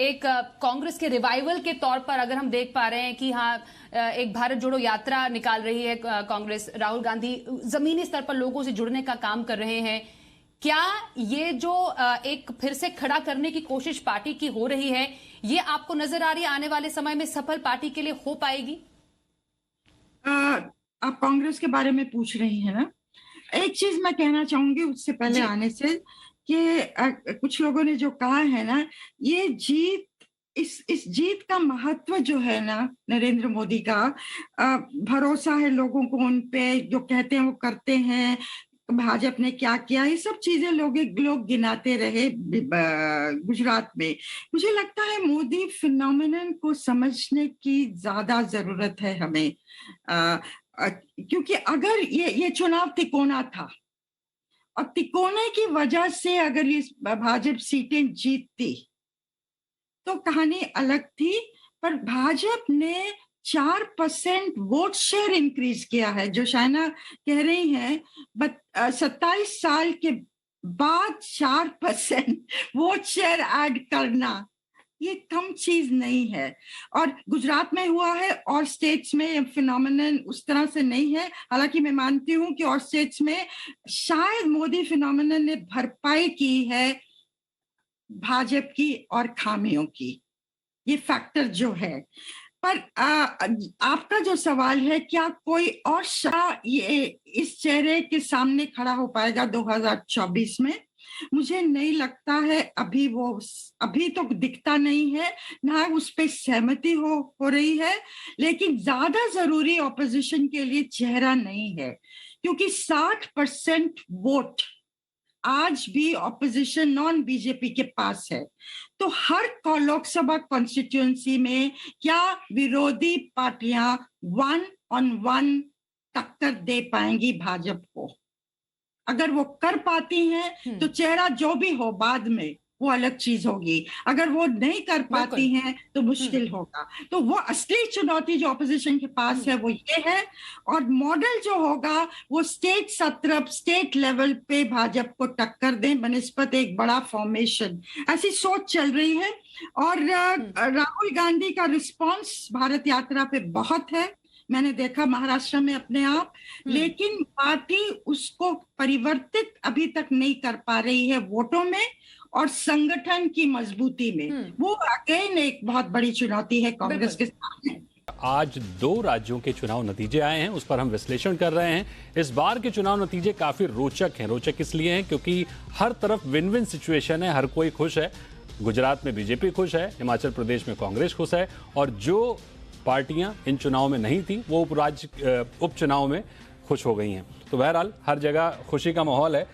Speaker 1: एक कांग्रेस के रिवाइवल के तौर पर अगर हम देख पा रहे हैं कि हाँ, एक भारत जोड़ो यात्रा निकाल रही है कांग्रेस, राहुल गांधी जमीनी स्तर पर लोगों से जुड़ने का काम कर रहे हैं, क्या ये जो एक फिर से खड़ा करने की कोशिश पार्टी की हो रही है, ये आपको नजर आ रही है आने वाले समय में सफल पार्टी के लिए हो पाएगी?
Speaker 6: आप कांग्रेस के बारे में पूछ रही है ना, एक चीज मैं कहना चाहूंगी उससे पहले आने से, कि कुछ लोगों ने जो कहा है ना, ये जीत, इस जीत का महत्व जो है ना, नरेंद्र मोदी का भरोसा है लोगों को उन पे, जो कहते हैं वो करते हैं, भाजपा ने क्या किया, ये सब चीजें लोग गिनाते रहे गुजरात में। मुझे लगता है मोदी फिनोमेनन को समझने की ज्यादा जरूरत है हमें, क्योंकि अगर ये चुनाव तिकोना था और तिकोने की वजह से अगर ये भाजपा सीटें जीतती तो कहानी अलग थी। पर भाजपा ने 4% वोट शेयर इंक्रीज किया है, जो शायना कह रही हैं 27 साल के बाद 4% वोट शेयर ऐड करना ये कम चीज नहीं है। और गुजरात में हुआ है और स्टेट्स में फिनोमेनन उस तरह से नहीं है। हालांकि मैं मानती हूं कि और स्टेट्स में शायद मोदी फिनोमेनन ने भरपाई की है भाजपा की और खामियों की, ये फैक्टर जो है। पर आपका जो सवाल है, क्या कोई और ये इस चेहरे के सामने खड़ा हो पाएगा 2024 में? मुझे नहीं लगता है। अभी तो दिखता नहीं है, ना उस पे सहमति हो रही है। लेकिन ज्यादा जरूरी ऑपोजिशन के लिए चेहरा नहीं है, क्योंकि 60% वोट आज भी ऑपोजिशन नॉन बीजेपी के पास है। तो हर लोकसभा कॉन्स्टिट्यूएंसी में क्या विरोधी पार्टियां 1-on-1 टक्कर दे पाएंगी भाजपा को? अगर वो कर पाती हैं तो चेहरा जो भी हो बाद में वो अलग चीज होगी। अगर वो नहीं कर पाती हैं तो मुश्किल होगा। तो वो असली चुनौती जो ऑपोजिशन के पास है वो ये है। और मॉडल जो होगा वो स्टेट सत्र, स्टेट लेवल पे भाजपा को टक्कर दें बनिस्बत एक बड़ा फॉर्मेशन, ऐसी सोच चल रही है। और राहुल गांधी का रिस्पॉन्स भारत यात्रा पे बहुत है, मैंने देखा महाराष्ट्र में अपने आप। लेकिन पार्टी उसको परिवर्तित अभी तक नहीं कर पा रही है वोटों में और संगठन की मजबूती में। वो अगेन एक बहुत बड़ी चुनौती है कांग्रेस के सामने।
Speaker 2: आज 2 राज्यों के चुनाव नतीजे आए हैं, उस पर हम विश्लेषण कर रहे हैं। इस बार के चुनाव नतीजे काफी रोचक हैं। रोचक इसलिए हैं क्योंकि हर तरफ विन विन सिचुएशन है, हर कोई खुश है। गुजरात में बीजेपी खुश है, हिमाचल प्रदेश में कांग्रेस खुश है, और जो पार्टियां इन चुनाव में नहीं थी वो उपचुनाव में खुश हो गई हैं। तो बहरहाल हर जगह खुशी का माहौल है।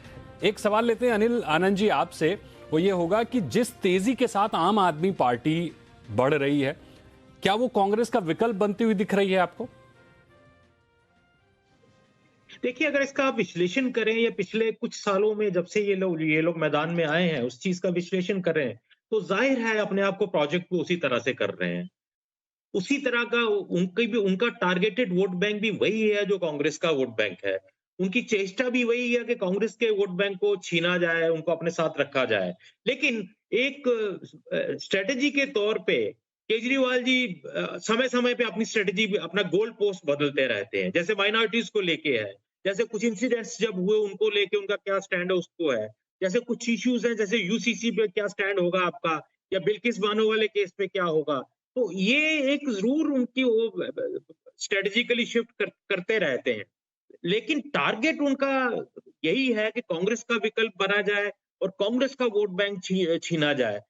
Speaker 2: एक सवाल लेते हैं अनिल आनंद जी आपसे, वो ये होगा कि जिस तेजी के साथ आम आदमी पार्टी बढ़ रही है, क्या वो कांग्रेस का विकल्प बनती हुई दिख रही है आपको?
Speaker 8: देखिए, अगर इसका आप विश्लेषण करें या पिछले कुछ सालों में जब से ये लोग मैदान में आए हैं उस चीज का विश्लेषण करें तो जाहिर है अपने आप को प्रोजेक्ट को उसी तरह से कर रहे हैं। उसी तरह का उनका टारगेटेड वोट बैंक भी वही है जो कांग्रेस का वोट बैंक है। उनकी चेष्टा भी वही है कि कांग्रेस के वोट बैंक को छीना जाए, उनको अपने साथ रखा जाए। लेकिन एक स्ट्रेटेजी के तौर पे केजरीवाल जी समय समय पे अपनी स्ट्रेटेजी, अपना गोल पोस्ट बदलते रहते हैं। जैसे माइनॉरिटीज को लेके है, जैसे कुछ इंसिडेंट्स जब हुए उनको लेके उनका क्या स्टैंड है उसको है, जैसे कुछ इश्यूज है जैसे यूसीसी पे क्या स्टैंड होगा आपका, या बिल्किस बानो वाले केस पे क्या होगा। तो ये एक जरूर उनकी वो स्ट्रेटेजिकली शिफ्ट करते रहते हैं। लेकिन टारगेट उनका यही है कि कांग्रेस का विकल्प बना जाए और कांग्रेस का वोट बैंक छीना जाए।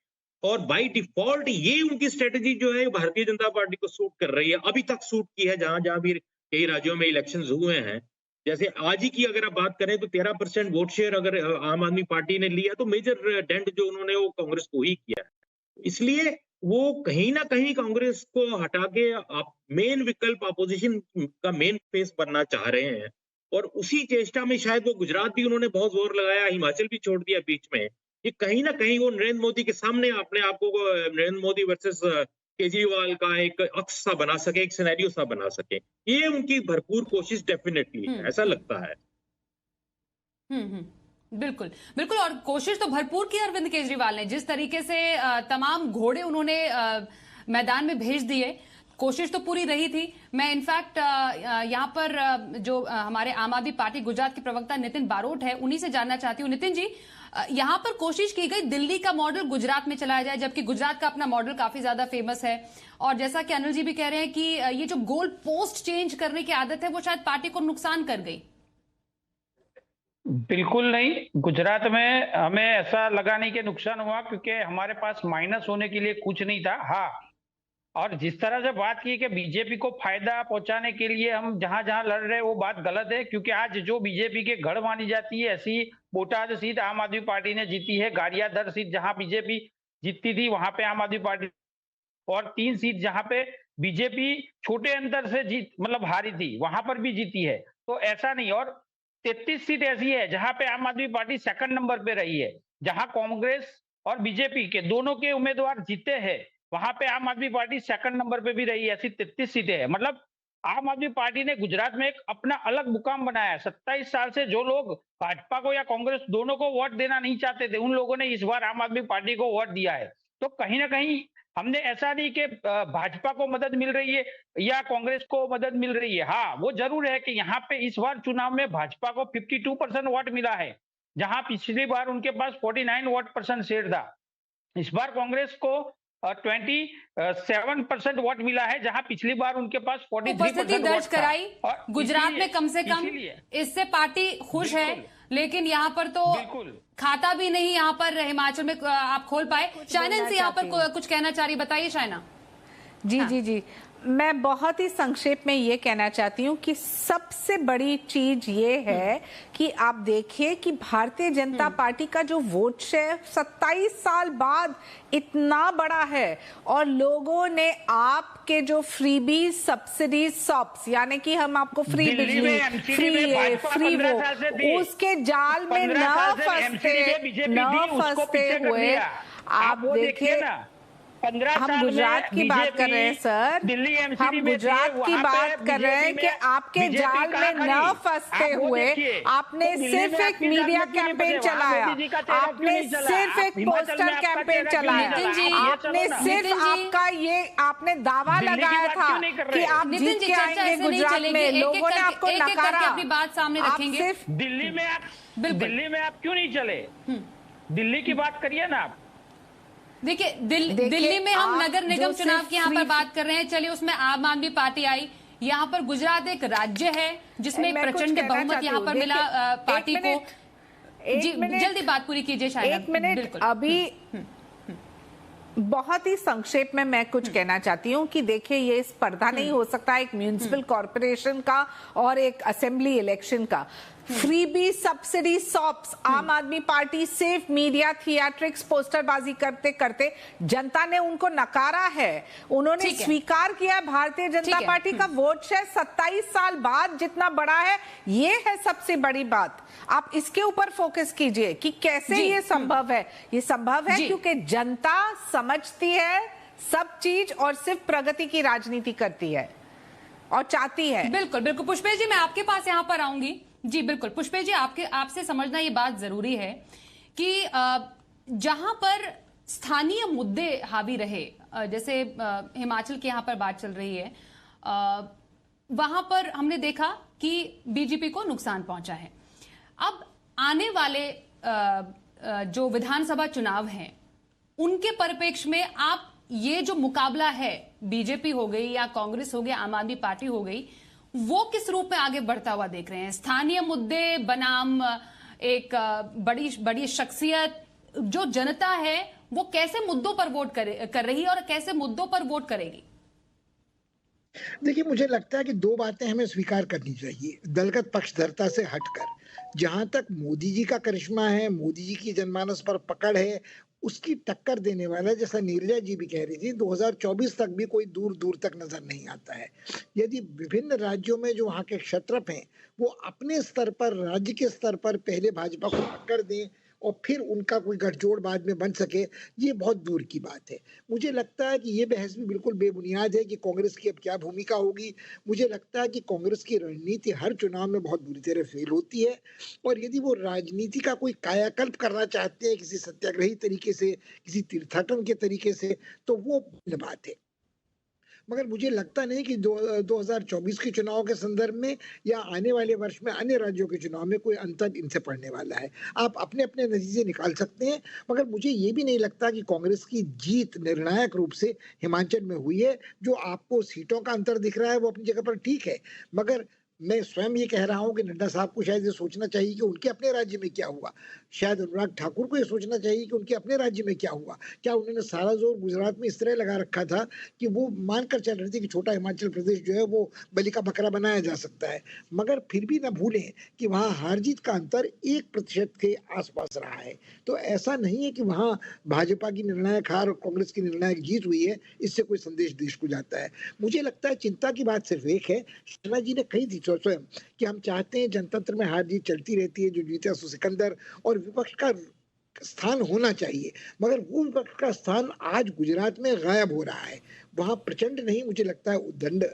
Speaker 8: और बाय डिफॉल्ट ये उनकी स्ट्रेटेजी जो है भारतीय जनता पार्टी को सूट कर रही है, अभी तक सूट की है जहां जहां भी कई राज्यों में इलेक्शंस हुए हैं। जैसे आज ही की अगर आप बात करें तो 13% वोट शेयर अगर आम आदमी पार्टी ने लिया तो मेजर डेंट जो उन्होंने वो कांग्रेस को ही किया है। इसलिए वो कहीं ना कहीं कांग्रेस को हटा के मेन विकल्प अपोजिशन का मेन फेस बनना चाह रहे हैं। और उसी चेष्टा में शायद वो गुजरात भी उन्होंने बहुत जोर लगाया, हिमाचल भी छोड़ दिया बीच में, कि कहीं ना कहीं वो नरेंद्र मोदी के सामने अपने आप को नरेंद्र मोदी वर्सेस केजरीवाल का एक अक्स सा बना सके, एक सिनेरियो सा बना सके। ये उनकी भरपूर कोशिश डेफिनेटली है, ऐसा लगता है।
Speaker 1: बिल्कुल बिल्कुल। और कोशिश तो भरपूर की अरविंद केजरीवाल ने, जिस तरीके से तमाम घोड़े उन्होंने मैदान में भेज दिए, कोशिश तो पूरी रही थी। मैं इनफैक्ट यहाँ पर जो हमारे आम आदमी पार्टी गुजरात के प्रवक्ता नितिन बारोट है उन्हीं से जानना चाहती हूँ। नितिन जी, यहाँ पर कोशिश की गई दिल्ली का मॉडल गुजरात में चलाया जाए, जबकि गुजरात का अपना मॉडल काफी ज्यादा फेमस है। और जैसा कि अनिल जी भी कह रहे हैं कि ये जो गोल पोस्ट चेंज करने की आदत है वो शायद पार्टी को नुकसान कर गई।
Speaker 9: बिल्कुल नहीं, गुजरात में हमें ऐसा लगा नहीं कि नुकसान हुआ, क्योंकि हमारे पास माइनस होने के लिए कुछ नहीं था। हाँ, और जिस तरह से बात की कि बीजेपी को फायदा पहुंचाने के लिए हम जहां जहां लड़ रहे हैं, वो बात गलत है, क्योंकि आज जो बीजेपी के गढ़ मानी जाती है, ऐसी बोटाद सीट आम आदमी पार्टी ने जीती है। गाड़ियादर सीट जहां बीजेपी जीतती थी, वहां पे आम आदमी पार्टी, और 3 सीट जहां पे बीजेपी छोटे अंतर से जीत मतलब हारी थी, वहां पर भी जीती है। तो ऐसा नहीं, और 33 सीट ऐसी है जहां पे आम आदमी पार्टी सेकंड नंबर पे रही है, जहां कांग्रेस और बीजेपी के दोनों के उम्मीदवार जीते हैं, वहां पे आम आदमी पार्टी सेकंड नंबर पे भी रही है। ऐसी 33 सीटें हैं। मतलब आम आदमी पार्टी ने गुजरात में एक अपना अलग मुकाम बनाया है। 27 साल से जो लोग भाजपा को या कांग्रेस दोनों को वोट देना नहीं चाहते थे, उन लोगों ने इस बार आम आदमी पार्टी को वोट दिया है। तो कहीं ना कहीं हमने ऐसा नहीं कि भाजपा को मदद मिल रही है या कांग्रेस को मदद मिल रही है। हाँ, वो जरूर है कि यहाँ पे इस बार चुनाव में भाजपा को 52% वोट मिला है, जहां पिछली बार उनके पास 49 वोट परसेंट शेयर था। इस बार कांग्रेस को 27% वोट मिला है, जहां पिछली बार उनके पास 43%
Speaker 1: उपस्थिति दर्ज कराई।
Speaker 9: और
Speaker 1: गुजरात में कम से कम इससे पार्टी खुश है, लेकिन यहाँ पर तो खाता भी नहीं यहाँ पर हिमाचल में आप खोल पाए। शाइना से यहाँ पर कुछ कहना चाह रही, बताइए शाइना।
Speaker 4: जी हाँ। जी मैं बहुत ही संक्षेप में ये कहना चाहती हूँ कि सबसे बड़ी चीज ये है कि आप देखिए कि भारतीय जनता पार्टी का जो वोट शेयर 27 साल बाद इतना बड़ा है, और लोगों ने आपके जो फ्रीबी सब्सिडी सॉप्स, यानी कि हम आपको फ्री बिजली, फ्री वो, उसके जाल में न फंसते हुए आप देखिए। हम गुजरात की बात कर रहे हैं सर, हम गुजरात की बात कर रहे हैं कि आपके जाल में न फंसते हुए आपने सिर्फ एक मीडिया कैंपेन चलाया, आपने सिर्फ एक पोस्टर कैंपेन चलाया, आपने सिर्फ आपने दावा लगाया था कि आप जीत के आएंगे गुजरात में, लोगों ने आपको नकारा।
Speaker 1: अपनी बात सामने रखेंगे।
Speaker 9: दिल्ली में आप क्यों नहीं चले? दिल्ली की बात करिए ना आप।
Speaker 1: देखिए दिल्ली में हम नगर निगम चुनाव की यहाँ पर बात कर रहे हैं, चलिए उसमें आम आदमी पार्टी आई। यहाँ पर गुजरात एक राज्य है जिसमें प्रचंड बहुमत यहाँ पर मिला पार्टी को। जी जल्दी बात पूरी कीजिए शायद।
Speaker 4: एक मिनट, अभी बहुत ही संक्षेप में मैं कुछ कहना चाहती हूँ कि देखिए ये स्पर्धा नहीं हो सकता एक म्यूनिसिपल कॉर्पोरेशन का और एक असेंबली इलेक्शन का। फ्रीबी सब्सिडी सॉप्स आम आदमी पार्टी सिर्फ मीडिया थिएट्रिक्स पोस्टरबाजी करते करते जनता ने उनको नकारा है। उन्होंने स्वीकार किया भारतीय जनता पार्टी का वोट शेयर 27 साल बाद जितना बड़ा है, ये है सबसे बड़ी बात। आप इसके ऊपर फोकस कीजिए कि कैसे ये संभव है। ये संभव है क्योंकि जनता समझती है सब चीज और सिर्फ प्रगति की राजनीति करती है और चाहती है।
Speaker 1: बिल्कुल बिल्कुल पुष्पेश जी, मैं आपके पास यहाँ पर आऊंगी। जी बिल्कुल पुष्पेश जी, आपसे समझना ये बात जरूरी है कि जहां पर स्थानीय मुद्दे हावी रहे, जैसे हिमाचल की यहाँ पर बात चल रही है, वहां पर हमने देखा कि बीजेपी को नुकसान पहुंचा है। अब आने वाले जो विधानसभा चुनाव हैं उनके परिप्रेक्ष्य में आप ये जो मुकाबला है, बीजेपी हो गई या कांग्रेस हो गई, आम आदमी पार्टी हो गई, वो किस रूप में आगे बढ़ता हुआ देख रहे हैं? स्थानीय मुद्दे बनाम एक बड़ी शख्सियत, जो जनता है वो कैसे मुद्दों पर वोट कर रही है और कैसे मुद्दों पर वोट करेगी?
Speaker 7: देखिए, मुझे लगता है कि दो बातें हमें स्वीकार करनी चाहिए दलगत पक्षधरता से हटकर। जहां तक मोदी जी का करिश्मा है, मोदी जी की जनमानस पर पकड़ है, उसकी टक्कर देने वाला, जैसा नीरजा जी भी कह रही थी, 2024 तक भी कोई दूर दूर तक नजर नहीं आता है। यदि विभिन्न राज्यों में जो वहाँ के क्षत्रप हैं वो अपने स्तर पर, राज्य के स्तर पर पहले भाजपा को टक्कर दें और फिर उनका कोई गठजोड़ बाद में बन सके, ये बहुत दूर की बात है। मुझे लगता है कि ये बहस भी बिल्कुल बेबुनियाद है कि कांग्रेस की अब क्या भूमिका होगी। मुझे लगता है कि कांग्रेस की रणनीति हर चुनाव में बहुत बुरी तरह फेल होती है, और यदि वो राजनीति का कोई कायाकल्प करना चाहते हैं किसी सत्याग्रही तरीके से, किसी तीर्थाटन के तरीके से, तो वो बात है। मगर मुझे लगता नहीं कि 2024 के चुनाव के संदर्भ में या आने वाले वर्ष में अन्य राज्यों के चुनाव में कोई अंतर इनसे पड़ने वाला है। आप अपने अपने नतीजे निकाल सकते हैं, मगर मुझे ये भी नहीं लगता कि कांग्रेस की जीत निर्णायक रूप से हिमाचल में हुई है। जो आपको सीटों का अंतर दिख रहा है वो अपनी जगह पर ठीक है, मगर मैं स्वयं ये कह रहा हूं कि नड्डा साहब को शायद ये सोचना चाहिए कि उनके अपने राज्य में क्या हुआ। शायद अनुराग ठाकुर को ये सोचना चाहिए कि उनके अपने राज्य में क्या हुआ। क्या उन्होंने सारा जोर गुजरात में इस तरह लगा रखा था कि वो मानकर चल रहे थे कि छोटा हिमाचल प्रदेश जो है वो बलि का बकरा बनाया जा सकता है। मगर फिर भी न भूलें कि वहां हार जीत का अंतर 1% के आसपास रहा है। तो ऐसा नहीं है कि वहां भाजपा की निर्णायक हार और कांग्रेस की निर्णायक जीत हुई है, इससे कोई संदेश देश को जाता है। मुझे लगता है चिंता की बात सिर्फ एक है, शर्मा जी ने कही थी स्वयं कि हम चाहते हैं जनतंत्र में हार जीत चलती रहती है, जो जीते सो सिकंदर, और विपक्ष का स्थान होना चाहिए। मगर वो विपक्ष का स्थान आज गुजरात में गायब हो रहा है। वहां प्रचंड नहीं, मुझे लगता है उद्दंड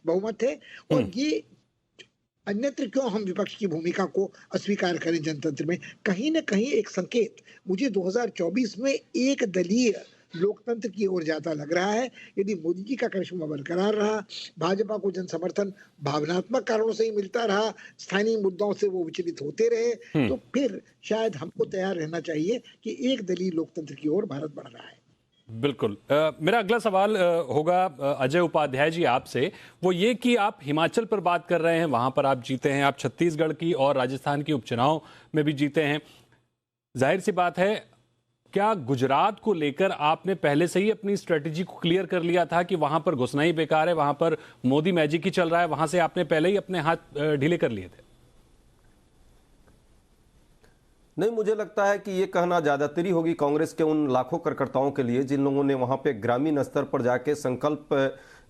Speaker 7: बहुमत है। और ये अन्यत्र क्यों हम विपक्ष की भूमिका को अस्वीकार करें जनतंत्र में? कहीं न कहीं एक संकेत मुझे 2024 में एक दलीय लोकतंत्र की ओर जाता लग रहा है। यदि मोदी जी का करिश्मा बरकरार रहा, भाजपा को जन समर्थन भावनात्मक कारणों से ही मिलता रहा, स्थानीय मुद्दों से वो विचलित होते रहे, तो फिर शायद हमको तैयार रहना चाहिए कि एक दलीय लोकतंत्र की ओर भारत बढ़ रहा है।
Speaker 2: बिल्कुल। मेरा अगला सवाल होगा अजय उपाध्याय जी आपसे, वो ये कि आप हिमाचल पर बात कर रहे हैं, वहां पर आप जीते हैं, आप छत्तीसगढ़ की और राजस्थान की उपचुनाव में भी जीते हैं। जाहिर सी बात है, क्या गुजरात को लेकर आपने पहले से ही अपनी स्ट्रेटेजी को क्लियर कर लिया था कि वहां पर घुसना ही बेकार है, वहां पर मोदी मैजिक ही चल रहा है, वहां से आपने पहले ही अपने हाथ ढीले कर लिए थे?
Speaker 5: नहीं, मुझे लगता है कि ये कहना ज्यादातरी होगी कांग्रेस के उन लाखों कार्यकर्ताओं के लिए जिन लोगों ने वहां पे ग्रामीण स्तर पर जाके संकल्प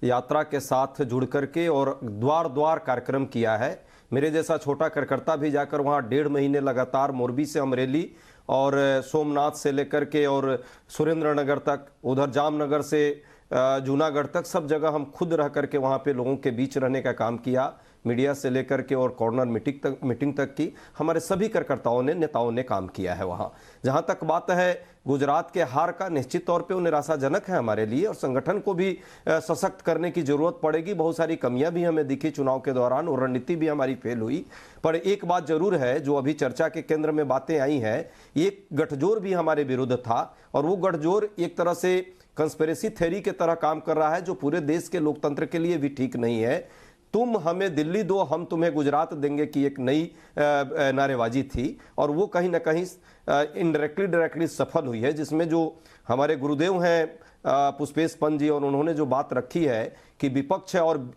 Speaker 5: यात्रा के साथ जुड़ करके और द्वार द्वार कार्यक्रम किया है। मेरे जैसा छोटा कार्यकर्ता भी जाकर वहां 1.5 महीने लगातार मोरबी से अमरेली और सोमनाथ से लेकर के और सुरेंद्रनगर तक, उधर जामनगर से जूनागढ़ तक, सब जगह हम खुद रह करके वहाँ पे लोगों के बीच रहने का काम किया। मीडिया से लेकर के और कॉर्नर मीटिंग तक की हमारे सभी कार्यकर्ताओं ने, नेताओं ने काम किया है वहाँ। जहाँ तक बात है गुजरात के हार का, निश्चित तौर पे वो निराशाजनक है हमारे लिए और संगठन को भी सशक्त करने की जरूरत पड़ेगी। बहुत सारी कमियां भी हमें दिखी चुनाव के दौरान और रणनीति भी हमारी फेल हुई। पर एक बात जरूर है जो अभी चर्चा के केंद्र में बातें आई हैं, एक गठजोड़ भी हमारे विरुद्ध था और वो गठजोड़ एक तरह से कंस्पिरेसी थ्योरी के तरह काम कर रहा है जो पूरे देश के लोकतंत्र के लिए भी ठीक नहीं है। तुम हमें दिल्ली दो, हम तुम्हें गुजरात देंगे की एक नई नारेबाजी थी और वो कहीं ना कहीं इनडायरेक्टली डायरेक्टली सफल हुई है, जिसमें जो हमारे गुरुदेव हैं पुष्पेश पंत जी, और उन्होंने जो बात रखी है कि विपक्ष है और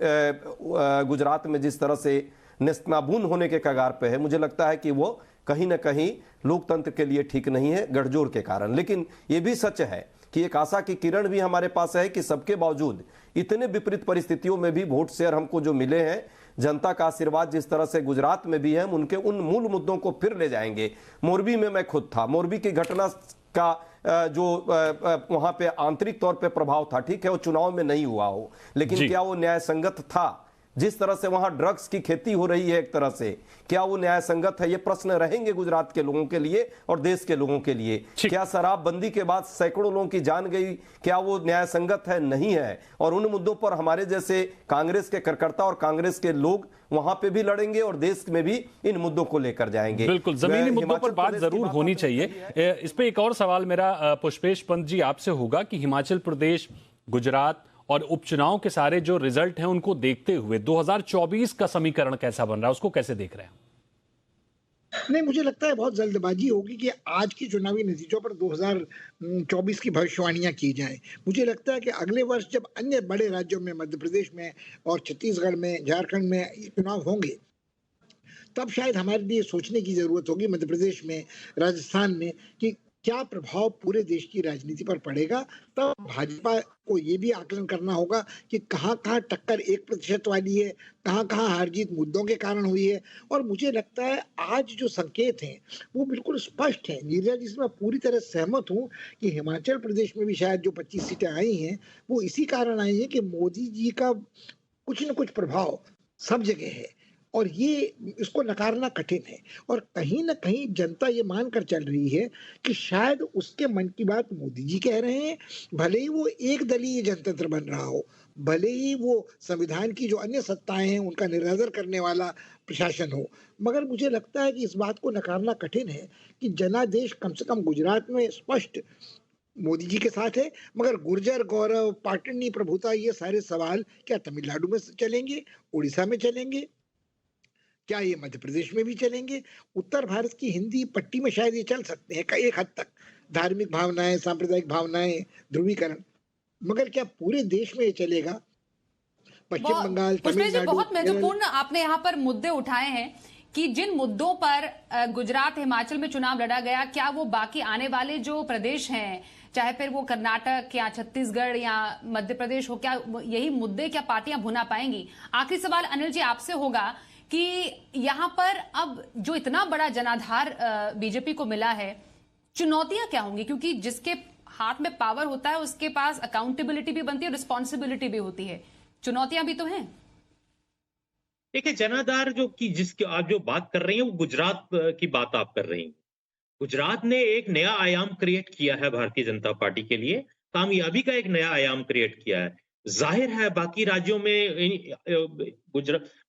Speaker 5: गुजरात में जिस तरह से नेस्तनाबूद होने के कगार पे है, मुझे लगता है कि वो कहीं ना कहीं लोकतंत्र के लिए ठीक नहीं है गठजोड़ के कारण। लेकिन ये भी सच है कि एक आशा की किरण भी हमारे पास है कि सबके बावजूद इतने विपरीत परिस्थितियों में भी वोट शेयर हमको जो मिले हैं, जनता का आशीर्वाद जिस तरह से गुजरात में भी है, हम उनके उन मूल मुद्दों को फिर ले जाएंगे। मोरबी में मैं खुद था, मोरबी की घटना का जो वहां पे आंतरिक तौर पे प्रभाव था, ठीक है वो चुनाव में नहीं हुआ हो, लेकिन क्या वो न्याय संगत था? जिस तरह से वहां ड्रग्स की खेती हो रही है एक तरह से, क्या वो न्याय संगत है? ये प्रश्न रहेंगे गुजरात के लोगों के लिए और देश के लोगों के लिए। क्या शराबबंदी के बाद सैकड़ों लोगों की जान गई, क्या वो न्याय संगत है? नहीं है। और उन मुद्दों पर हमारे जैसे कांग्रेस के कार्यकर्ता और कांग्रेस के लोग वहां पे भी लड़ेंगे और देश में भी इन मुद्दों को लेकर जाएंगे।
Speaker 2: बिल्कुल, जमीनी मुद्दों पर बात जरूर होनी चाहिए। इस पे एक और सवाल मेरा पुष्पेश पंत जी आपसे होगा कि हिमाचल प्रदेश, गुजरात और उपचुनाव के सारे जो रिजल्ट हैं उनको देखते हुए 2024 का समीकरण कैसा बन रहा है, उसको कैसे देख रहे हैं?
Speaker 7: नहीं, मुझे लगता है बहुत जल्दबाजी होगी कि आज के चुनावी नतीजों पर 2024 की भविष्यवाणियां की जाएं। मुझे लगता है कि अगले वर्ष जब अन्य बड़े राज्यों में, मध्य प्रदेश में और छत्तीसगढ़ में, झारखंड में चुनाव होंगे, तब शायद हमारे लिए सोचने की जरूरत होगी, मध्य प्रदेश में, राजस्थान में, कि क्या प्रभाव पूरे देश की राजनीति पर पड़ेगा। तब भाजपा को ये भी आकलन करना होगा कि कहाँ-कहाँ टक्कर 1% वाली है, कहाँ-कहाँ हार जीत मुद्दों के कारण हुई है। और मुझे लगता है आज जो संकेत हैं वो बिल्कुल स्पष्ट हैं। नीरजा जी से मैं पूरी तरह सहमत हूँ कि हिमाचल प्रदेश में भी शायद जो 25 सीटें आई हैं वो इसी कारण आई हैं कि मोदी जी का कुछ न कुछ प्रभाव सब जगह है और ये इसको नकारना कठिन है। और कहीं ना कहीं जनता ये मानकर चल रही है कि शायद उसके मन की बात मोदी जी कह रहे हैं, भले ही वो एक दलीय जनतंत्र बन रहा हो, भले ही वो संविधान की जो अन्य सत्ताएं हैं उनका निरादर करने वाला प्रशासन हो, मगर मुझे लगता है कि इस बात को नकारना कठिन है कि जनादेश कम से कम गुजरात में स्पष्ट मोदी जी के साथ है। मगर गुर्जर गौरव, पाटनी प्रभुता, ये सारे सवाल क्या तमिलनाडु में चलेंगे, उड़ीसा में चलेंगे, क्या ये मध्य प्रदेश में भी चलेंगे? उत्तर भारत की हिंदी पट्टी में शायद ये चल सकते हैं एक हद तक, धार्मिक भावनाएं, सांप्रदायिक भावनाएं, ध्रुवीकरण, मगर क्या पूरे देश में ये चलेगा? पश्चिम बंगाल, तमिलनाडु,
Speaker 1: बहुत महत्वपूर्ण आपने यहाँ पर मुद्दे उठाए हैं कि जिन मुद्दों पर गुजरात हिमाचल में चुनाव लड़ा गया, क्या वो बाकी आने वाले जो प्रदेश हैं, चाहे फिर वो कर्नाटक या छत्तीसगढ़ या मध्य प्रदेश हो, क्या यही मुद्दे क्या पार्टियां भुना पाएंगी? आखिरी सवाल अनिल जी आपसे होगा कि यहाँ पर अब जो इतना बड़ा जनाधार बीजेपी को मिला है, चुनौतियां क्या होंगी? क्योंकि जिसके हाथ में पावर होता है उसके पास अकाउंटेबिलिटी भी बनती है, रिस्पॉन्सिबिलिटी भी होती है। चुनौतियां भी तो हैं।
Speaker 8: देखिए, जनाधार जिसकी आप जो बात कर रही हैं वो गुजरात की बात आप कर रही हैं। गुजरात ने एक नया आयाम क्रिएट किया है भारतीय जनता पार्टी के लिए, कामयाबी का एक नया आयाम क्रिएट किया है। जाहिर है बाकी राज्यों में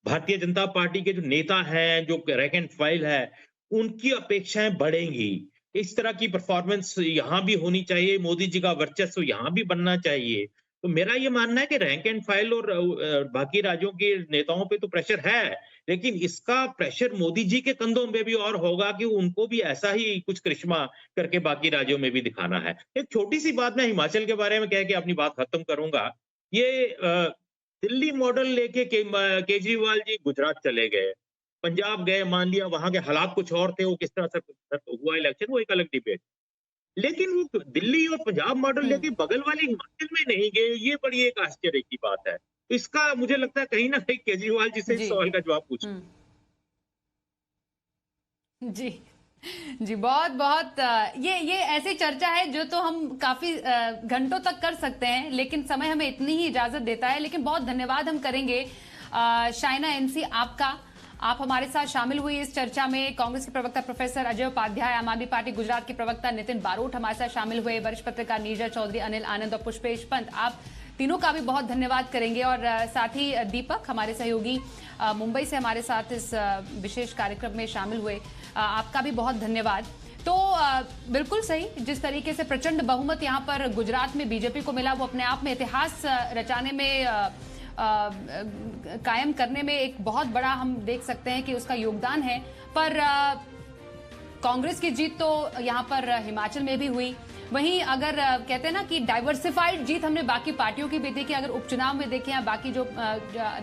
Speaker 8: भारतीय जनता पार्टी के जो नेता हैं, जो रैंक एंड फाइल है, उनकी अपेक्षाएं बढ़ेंगी। इस तरह की परफॉर्मेंस यहाँ भी होनी चाहिए, मोदी जी का वर्चस्व यहाँ भी बनना चाहिए। तो मेरा ये मानना है कि रैंक एंड फाइल और बाकी राज्यों के नेताओं पे तो प्रेशर है, लेकिन इसका प्रेशर मोदी जी के कंधों में भी और होगा कि उनको भी ऐसा ही कुछ करिश्मा करके बाकी राज्यों में भी दिखाना है। एक छोटी सी बात मैं हिमाचल के बारे में कह के अपनी बात खत्म करूंगा। ये दिल्ली मॉडल लेके केजरीवाल जी गुजरात चले गए, पंजाब गए, मान लिया वहां के हालात कुछ और थे, वो किस तरह से हुआ इलेक्शन वो एक अलग डिबेट, लेकिन वो दिल्ली और पंजाब मॉडल लेके बगल वाले हिमाचल में नहीं गए। ये बड़ी एक आश्चर्य की बात है। इसका मुझे लगता है कहीं ना कहीं केजरीवाल जी से इस सवाल का जवाब पूछो।
Speaker 1: जी बहुत बहुत ये ऐसी चर्चा है जो तो हम काफी घंटों तक कर सकते हैं, लेकिन समय हमें इतनी ही इजाजत देता है। लेकिन बहुत धन्यवाद हम करेंगे शाइना एनसी आपका, आप हमारे साथ शामिल हुई इस चर्चा में। कांग्रेस के प्रवक्ता प्रोफेसर अजय उपाध्याय, आम आदमी पार्टी गुजरात के प्रवक्ता नितिन बारोट हमारे साथ शामिल हुए, वरिष्ठ पत्रकार नीरजा चौधरी, अनिल आनंद और पुष्पेश पंत, आप तीनों का भी बहुत धन्यवाद करेंगे। और साथ ही दीपक हमारे सहयोगी मुंबई से हमारे साथ इस विशेष कार्यक्रम में शामिल हुए, आपका भी बहुत धन्यवाद। तो बिल्कुल सही, जिस तरीके से प्रचंड बहुमत यहाँ पर गुजरात में बीजेपी को मिला, वो अपने आप में इतिहास रचाने में कायम करने में एक बहुत बड़ा हम देख सकते हैं कि उसका योगदान है। पर कांग्रेस की जीत तो यहाँ पर हिमाचल में भी हुई। वहीं अगर कहते हैं ना कि डाइवर्सिफाइड जीत हमने बाकी पार्टियों की भी देखी, अगर उपचुनाव में देखें या बाकी जो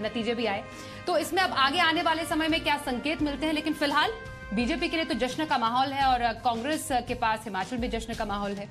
Speaker 1: नतीजे भी आए, तो इसमें अब आगे आने वाले समय में क्या संकेत मिलते हैं। लेकिन फिलहाल बीजेपी के लिए तो जश्न का माहौल है और कांग्रेस के पास हिमाचल में जश्न का माहौल है।